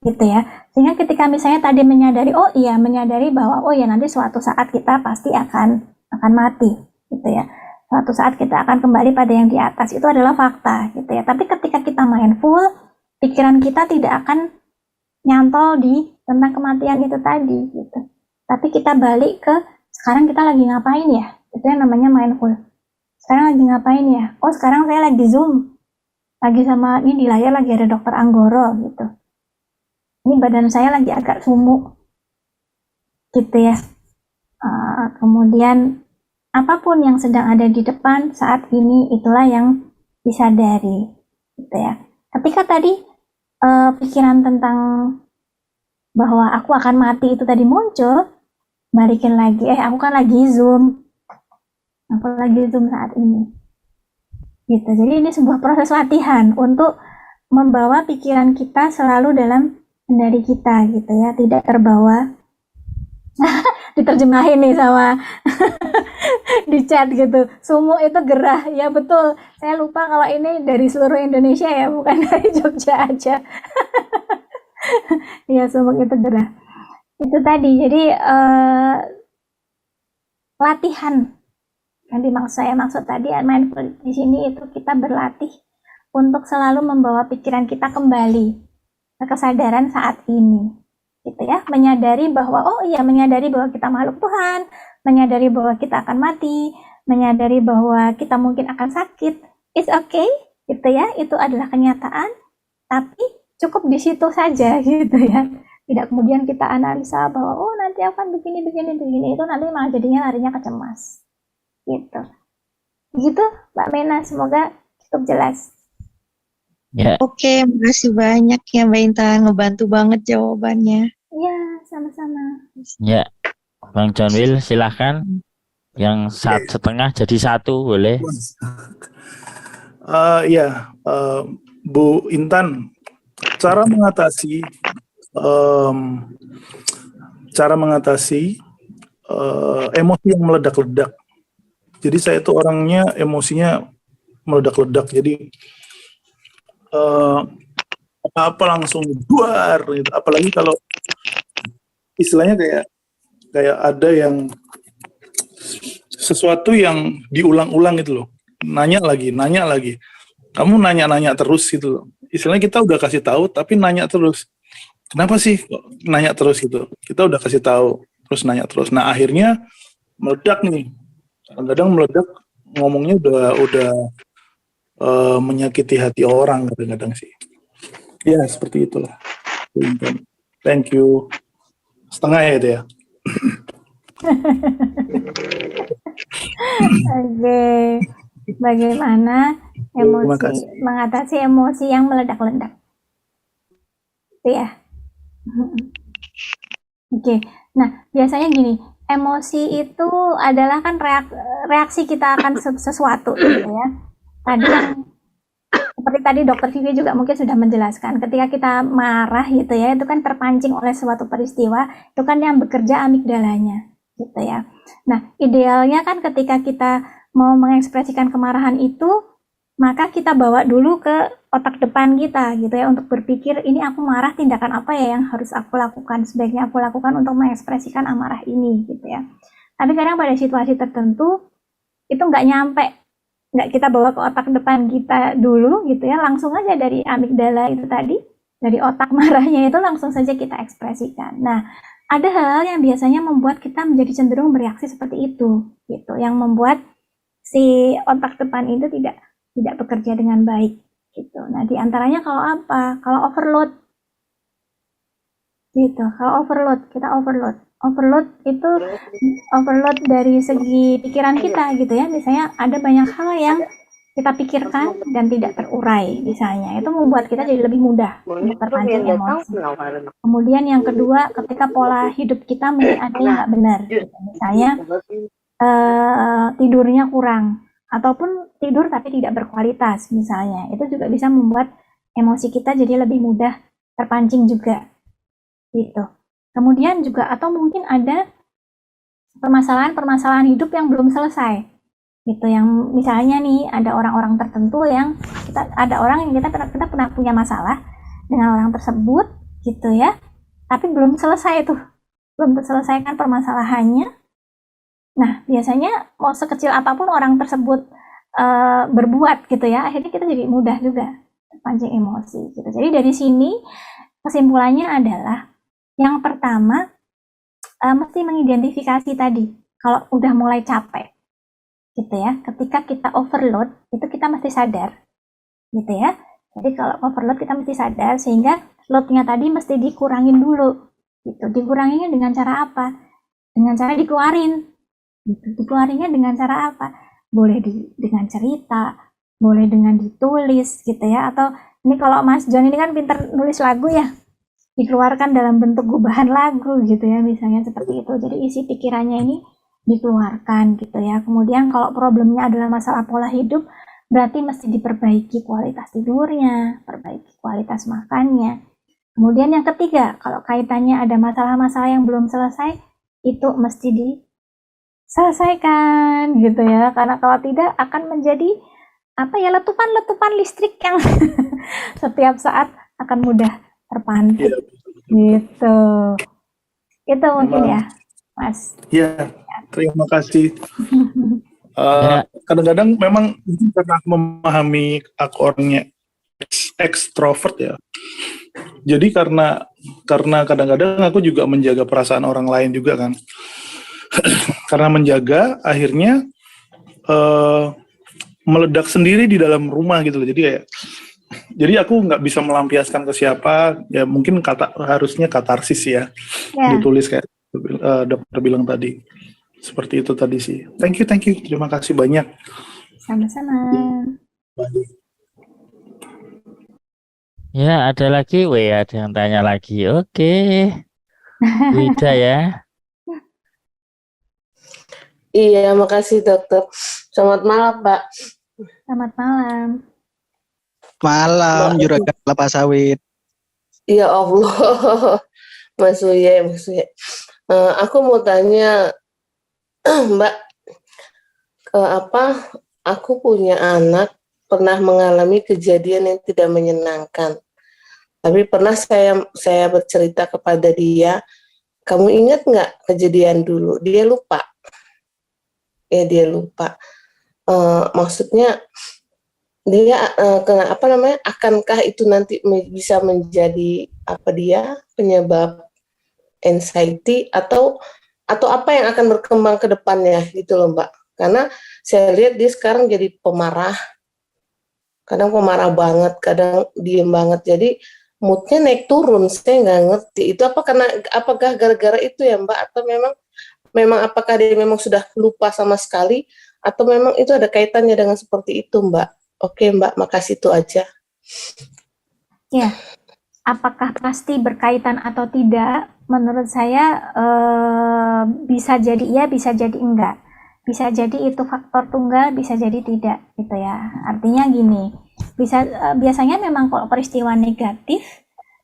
gitu ya. Sehingga ketika misalnya tadi menyadari menyadari bahwa nanti suatu saat kita pasti akan mati gitu ya. Suatu saat kita akan kembali pada yang di atas, itu adalah fakta gitu ya. Tapi ketika kita mindful, pikiran kita tidak akan nyantol di tentang kematian itu tadi gitu. Tapi kita balik ke sekarang kita lagi ngapain ya? Itu yang namanya mindful. Sekarang lagi ngapain ya? Sekarang saya lagi Zoom. Lagi sama ini di layar lagi ada Dokter Anggoro gitu. Ini badan saya lagi agak sumuk gitu ya. Kemudian apapun yang sedang ada di depan saat ini, itulah yang disadari gitu ya. Ketika tadi pikiran tentang bahwa aku akan mati itu tadi muncul, balikin lagi, aku kan lagi Zoom. Aku lagi Zoom saat ini. Gitu. Jadi ini sebuah proses latihan untuk membawa pikiran kita selalu dalam kendali kita gitu ya, tidak terbawa. Diterjemahin nih sama di chat gitu. Sumuk itu gerah. Ya betul. Saya lupa kalau ini dari seluruh Indonesia ya, bukan dari Jogja aja. Ya, sumuk itu gerah. Itu tadi. Jadi latihan. Yang maksud tadi mindful di sini itu kita berlatih untuk selalu membawa pikiran kita kembali ke kesadaran saat ini. Gitu ya, menyadari bahwa menyadari bahwa kita makhluk Tuhan, menyadari bahwa kita akan mati, menyadari bahwa kita mungkin akan sakit. It's okay, gitu ya. Itu adalah kenyataan, tapi cukup di situ saja gitu ya. Tidak kemudian kita analisa bahwa nanti akan begini. Itu nanti malah jadinya larinya ke cemas. Gitu. Begitu Mbak Mena, semoga cukup jelas. Ya, Oke, makasih banyak ya Mbak Intan, ngebantu banget jawabannya. Ya, sama-sama. ya. Bang John Will, silahkan. Yang setengah jadi satu, boleh. Ya, Bu Intan, cara mengatasi emosi yang meledak-ledak. Jadi saya itu orangnya emosinya meledak-ledak. Jadi apa langsung duar gitu. Apalagi kalau istilahnya kayak ada yang sesuatu yang diulang-ulang gitu loh. Nanya lagi. Kamu nanya terus gitu loh. Istilahnya kita udah kasih tahu tapi nanya terus. Kenapa sih kok nanya terus gitu? Kita udah kasih tahu terus nanya terus. Nah, akhirnya meledak nih. Kadang-kadang meledak ngomongnya udah menyakiti hati orang kadang-kadang sih. Ya, seperti itulah. Thank you. Setengah ya itu ya. Oke. Bagaimana mengatasi emosi yang meledak-ledak? Itu ya. Oke. Nah, biasanya gini, emosi itu adalah kan reaksi kita akan sesuatu gitu ya. Tadi seperti tadi Dokter Vivi juga mungkin sudah menjelaskan, ketika kita marah gitu ya, itu kan terpancing oleh suatu peristiwa, itu kan yang bekerja amigdalanya gitu ya. Nah, idealnya kan ketika kita mau mengekspresikan kemarahan itu, maka kita bawa dulu ke otak depan kita gitu ya, untuk berpikir, ini aku marah, tindakan apa ya yang harus aku lakukan, sebaiknya aku lakukan untuk mengekspresikan amarah ini gitu ya. Tapi kadang pada situasi tertentu itu nggak kita bawa ke otak depan kita dulu gitu ya, langsung aja dari amigdala itu tadi, dari otak marahnya itu langsung saja kita ekspresikan. Nah, ada hal-hal yang biasanya membuat kita menjadi cenderung bereaksi seperti itu gitu, yang membuat si otak depan itu tidak bekerja dengan baik gitu. Nah, diantaranya kalau apa? Kalau overload gitu. Kalau kita overload itu overload dari segi pikiran kita gitu ya. Misalnya ada banyak hal yang kita pikirkan dan tidak terurai misalnya. Itu membuat kita jadi lebih mudah untuk terpancing emosi. Kemudian yang kedua, ketika pola hidup kita mungkin ada yang nggak benar gitu. Misalnya tidurnya kurang ataupun tidur tapi tidak berkualitas misalnya. Itu juga bisa membuat emosi kita jadi lebih mudah terpancing juga gitu. Kemudian juga atau mungkin ada permasalahan hidup yang belum selesai gitu, yang misalnya nih ada orang-orang tertentu yang kita pernah punya masalah dengan orang tersebut gitu ya, tapi belum selesai terselesaikan permasalahannya. Nah, biasanya mau sekecil apapun orang tersebut berbuat gitu ya, akhirnya kita jadi mudah juga terpancing emosi gitu. Jadi dari sini kesimpulannya adalah yang pertama, mesti mengidentifikasi tadi, kalau udah mulai capek, gitu ya. Ketika kita overload, itu kita mesti sadar, gitu ya. Jadi kalau overload kita mesti sadar, sehingga loadnya tadi mesti dikurangin dulu, gitu. Dikuranginnya dengan cara apa? Dengan cara dikeluarin, gitu. Dikeluarinnya dengan cara apa? Boleh dengan cerita, boleh dengan ditulis, gitu ya. Atau ini kalau Mas John ini kan pinter nulis lagu ya, dikeluarkan dalam bentuk gubahan lagu gitu ya, misalnya seperti itu. Jadi isi pikirannya ini dikeluarkan gitu ya. Kemudian kalau problemnya adalah masalah pola hidup, berarti mesti diperbaiki kualitas tidurnya, perbaiki kualitas makannya. Kemudian yang ketiga, kalau kaitannya ada masalah-masalah yang belum selesai, itu mesti selesaikan gitu ya, karena kalau tidak akan menjadi apa ya, letupan-letupan listrik yang setiap saat akan mudah terpantik Iya, gitu. Itu mungkin memang. ya, Mas. Iya, terima kasih. Ya, Kadang-kadang memang mungkin karena aku memahami aku orangnya ekstrovert ya. Jadi karena kadang-kadang aku juga menjaga perasaan orang lain juga kan. Karena menjaga, akhirnya meledak sendiri di dalam rumah gitu loh. Jadi aku nggak bisa melampiaskan ke siapa. Ya mungkin harusnya katarsis ya, Ya, ditulis kayak dokter bilang tadi. Seperti itu tadi sih. Thank you. Terima kasih banyak. sama-sama. ya ada lagi, ada yang tanya lagi. Oke, Wida ya. Iya, makasih dokter. Selamat malam, Pak. Selamat malam. Malam Juragan Kelapa Sawit. Ya Allah, Mas Uye. Aku mau tanya, Mbak, aku punya anak pernah mengalami kejadian yang tidak menyenangkan. Tapi pernah saya bercerita kepada dia, kamu ingat nggak kejadian dulu? Dia lupa. Ya, dia lupa. Maksudnya dia akankah itu nanti bisa menjadi penyebab anxiety atau apa yang akan berkembang ke depannya gitu loh Mbak. Karena saya lihat dia sekarang jadi pemarah. Kadang pemarah banget, kadang diem banget. Jadi moodnya naik turun, saya nggak ngerti. Itu apakah gara-gara itu ya Mbak, atau memang apakah dia memang sudah lupa sama sekali, atau memang itu ada kaitannya dengan seperti itu Mbak? Oke Mbak, makasih, itu aja. Ya, apakah pasti berkaitan atau tidak? Menurut saya bisa jadi iya, bisa jadi enggak. Bisa jadi itu faktor tunggal, bisa jadi tidak, gitu ya. Artinya gini, biasanya memang kalau peristiwa negatif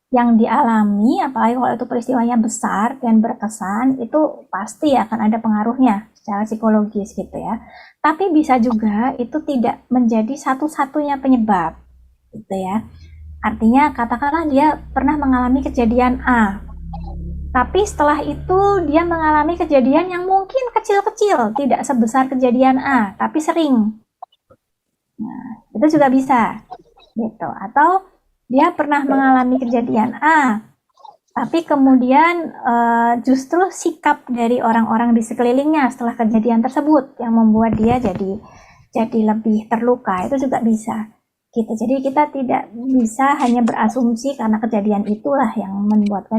yang dialami, apalagi kalau itu peristiwanya besar dan berkesan, itu pasti akan ada pengaruhnya secara psikologis gitu ya. Tapi bisa juga itu tidak menjadi satu-satunya penyebab, gitu ya. Artinya katakanlah dia pernah mengalami kejadian A, tapi setelah itu dia mengalami kejadian yang mungkin kecil-kecil, tidak sebesar kejadian A, tapi sering. Nah, itu juga bisa, gitu. Atau dia pernah mengalami kejadian A, tapi kemudian justru sikap dari orang-orang di sekelilingnya setelah kejadian tersebut yang membuat dia jadi lebih terluka, itu juga bisa. Gitu. Jadi kita tidak bisa hanya berasumsi karena kejadian itulah yang membuat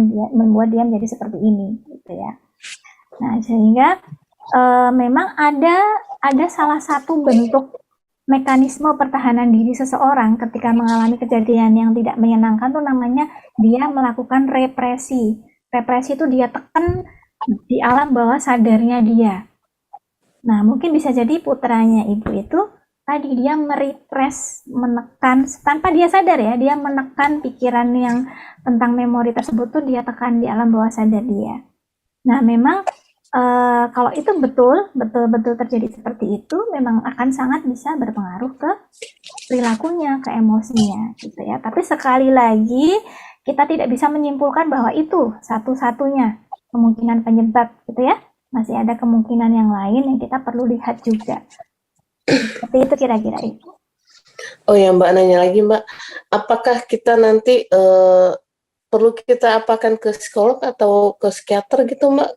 dia menjadi seperti ini, gitu ya. Nah, sehingga memang ada salah satu bentuk mekanisme pertahanan diri seseorang ketika mengalami kejadian yang tidak menyenangkan, tuh namanya dia melakukan represi. Represi itu dia tekan di alam bawah sadarnya dia. Nah, mungkin bisa jadi putranya ibu itu tadi dia merepress, menekan tanpa dia sadar ya, dia menekan pikiran yang tentang memori tersebut tuh dia tekan di alam bawah sadar dia. Nah, memang kalau itu betul-betul terjadi seperti itu, memang akan sangat bisa berpengaruh ke perilakunya, ke emosinya, gitu ya. Tapi sekali lagi kita tidak bisa menyimpulkan bahwa itu satu-satunya kemungkinan penyebab, gitu ya. Masih ada kemungkinan yang lain yang kita perlu lihat juga. Seperti itu kira-kira itu. Oh ya Mbak, nanya lagi Mbak, apakah kita nanti perlu kita apakan ke psikolog atau ke psikiater gitu Mbak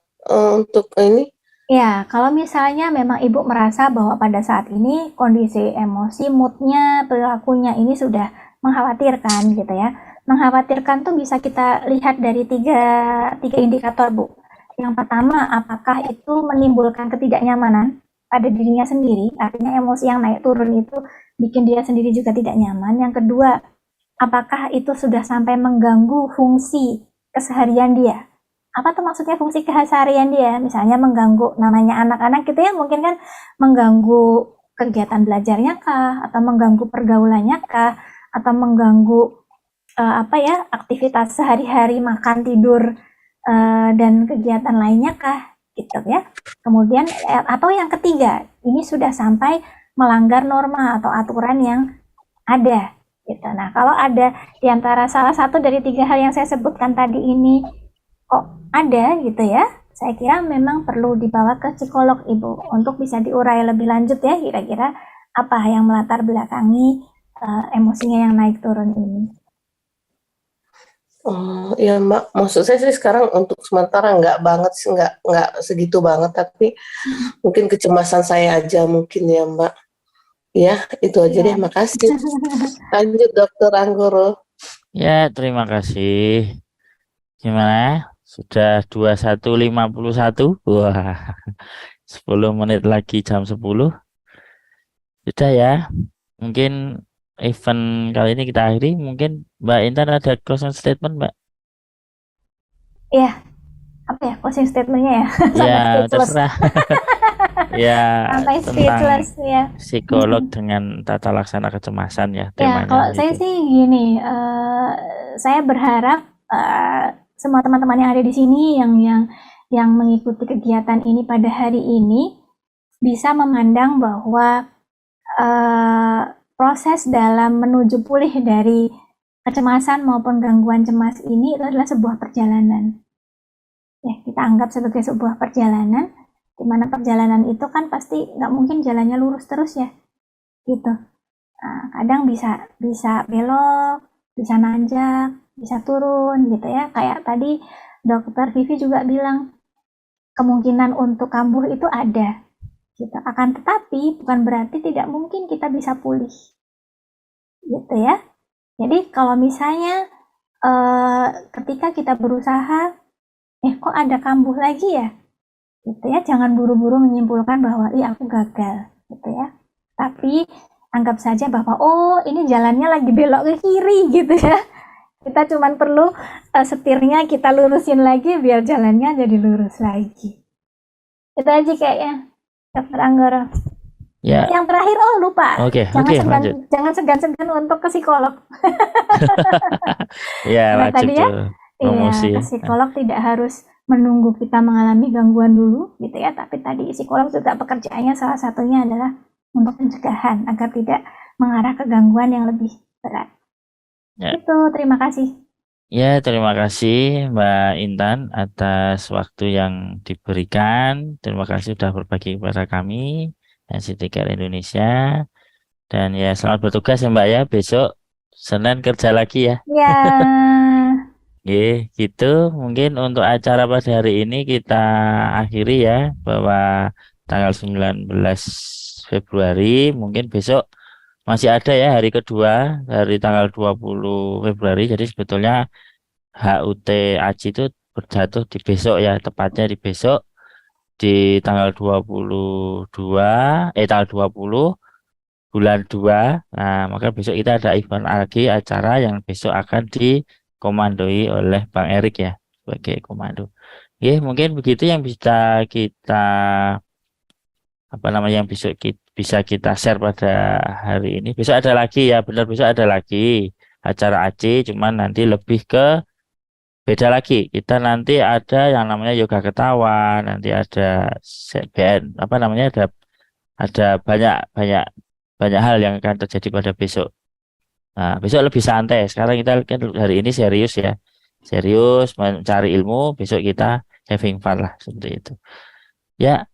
untuk ini? Ya, kalau misalnya memang ibu merasa bahwa pada saat ini kondisi emosi, moodnya, perilakunya ini sudah mengkhawatirkan gitu ya. Mengkhawatirkan tuh bisa kita lihat dari tiga indikator Bu. Yang pertama, apakah itu menimbulkan ketidaknyamanan pada dirinya sendiri, artinya emosi yang naik turun itu bikin dia sendiri juga tidak nyaman. Yang kedua, apakah itu sudah sampai mengganggu fungsi keseharian dia? Apa tuh maksudnya fungsi keseharian dia? Misalnya mengganggu, namanya anak-anak gitu ya, mungkin kan mengganggu kegiatan belajarnya kah, atau mengganggu pergaulannya kah, atau mengganggu aktivitas sehari-hari, makan, tidur, dan kegiatan lainnya kah? gitu ya. Kemudian atau yang ketiga, ini sudah sampai melanggar norma atau aturan yang ada gitu. Nah, kalau ada di antara salah satu dari 3 hal yang saya sebutkan tadi ini kok ada gitu ya, saya kira memang perlu dibawa ke psikolog Ibu untuk bisa diurai lebih lanjut ya, kira-kira apa yang melatar belakangi emosinya yang naik turun ini. Oh iya Mbak, maksud saya sih sekarang untuk sementara nggak banget sih, nggak segitu banget, tapi mungkin kecemasan saya aja mungkin ya Mbak. Ya, itu aja Ya. deh, makasih. Lanjut Dokter Anggoro. Ya, terima kasih. Gimana? Sudah 21.51. Wah, 10 menit lagi jam 10. Sudah ya. Mungkin event kali ini kita akhiri. Mungkin Mbak Intan ada closing statement, Mbak? Iya, apa ya closing statementnya ya? Sampai Ya, speechless. terserah. Ya, Sampai tentang speechless ya. psikolog dengan tata laksana kecemasan ya Ya, temanya kalau saya itu. sih gini, saya berharap semua teman-teman yang ada di sini yang mengikuti kegiatan ini pada hari ini bisa memandang bahwa proses dalam menuju pulih dari kecemasan maupun gangguan cemas ini itu adalah sebuah perjalanan. Ya, kita anggap sebagai sebuah perjalanan, di mana perjalanan itu kan pasti nggak mungkin jalannya lurus terus ya, gitu. Nah, kadang bisa belok, bisa nanjak, bisa turun gitu ya. Kayak tadi Dokter Vivi juga bilang kemungkinan untuk kambuh itu ada. Gitu. Akan tetapi bukan berarti tidak mungkin kita bisa pulih. Gitu ya. Jadi kalau misalnya ketika kita berusaha kok ada kambuh lagi ya? Gitu ya, jangan buru-buru menyimpulkan bahwa aku gagal gitu ya. Tapi anggap saja bahwa oh ini jalannya lagi belok ke kiri gitu ya. Kita cuman perlu setirnya kita lurusin lagi biar jalannya jadi lurus lagi. Itu aja kayaknya, Dokter Anggoro. Ya. Yang terakhir lupa. Oke, lanjut. Jangan segan-segan untuk ke psikolog. Ya, nah, wajib tadi ya, promosi. Ke psikolog tidak harus menunggu kita mengalami gangguan dulu gitu ya, tapi tadi psikolog juga pekerjaannya salah satunya adalah untuk pencegahan agar tidak mengarah ke gangguan yang lebih berat. Ya. Itu, terima kasih. Ya, terima kasih Mbak Intan atas waktu yang diberikan. Terima kasih sudah berbagi kepada kami NCT Care Indonesia. Dan ya selamat bertugas ya Mbak ya. Besok Senin kerja lagi ya. Ya. Gitu. Mungkin untuk acara pada hari ini kita akhiri ya, bahwa tanggal 19 Februari mungkin besok masih ada ya hari kedua dari tanggal 20 Februari. Jadi sebetulnya HUT AJI itu berjatuh di besok ya, tepatnya di besok di tanggal 20 bulan 2. Nah, maka besok kita ada event lagi, acara yang besok akan dikomandoi oleh Bang Erik ya sebagai komando. Mungkin begitu yang bisa kita yang bisa kita share pada hari ini. Besok ada lagi ya, benar, besok ada lagi acara AJI, cuman nanti lebih ke beda lagi. Kita nanti ada yang namanya yoga ketawa, nanti ada BN, ada banyak hal yang akan terjadi pada besok. Nah, besok lebih santai. Sekarang kita kan hari ini serius ya. Serius mencari ilmu, besok kita having fun lah seperti itu. Ya,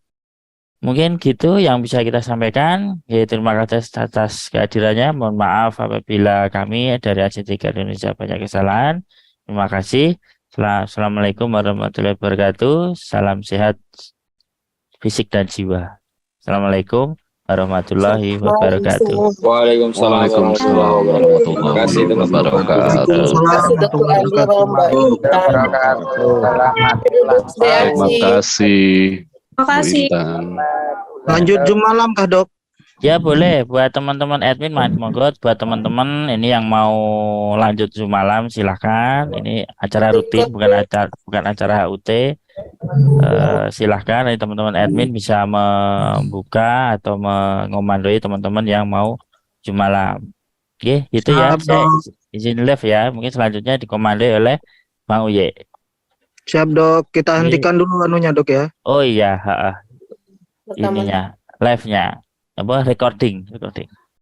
mungkin gitu yang bisa kita sampaikan. Terima kasih atas kehadirannya. Mohon maaf apabila kami dari NCT Care Indonesia banyak kesalahan. Terima kasih. Assalamualaikum warahmatullahi wabarakatuh. Salam sehat fisik dan jiwa. Assalamualaikum warahmatullahi wabarakatuh. Waalaikumsalam warahmatullahi wabarakatuh. Terima kasih teman-teman. Terima kasih Dokter Anggoro, Mbak Intan. Terima kasih. Terima kasih. Lanjut Zoom malam kah Dok? Ya boleh, buat teman-teman admin monggo, buat teman-teman ini yang mau lanjut Zoom malam silahkan. Ini acara rutin, bukan acara HUT. Silahkan teman-teman admin bisa membuka atau mengomandoi teman-teman yang mau Zoom malam. Gitu ya. Saya izin live ya. Mungkin selanjutnya dikomandoi oleh Bang Uye. Siap dok, kita Ini- hentikan dulu anunya dok ya. Oh iya, Rekaman. ininya, live-nya, apa recording.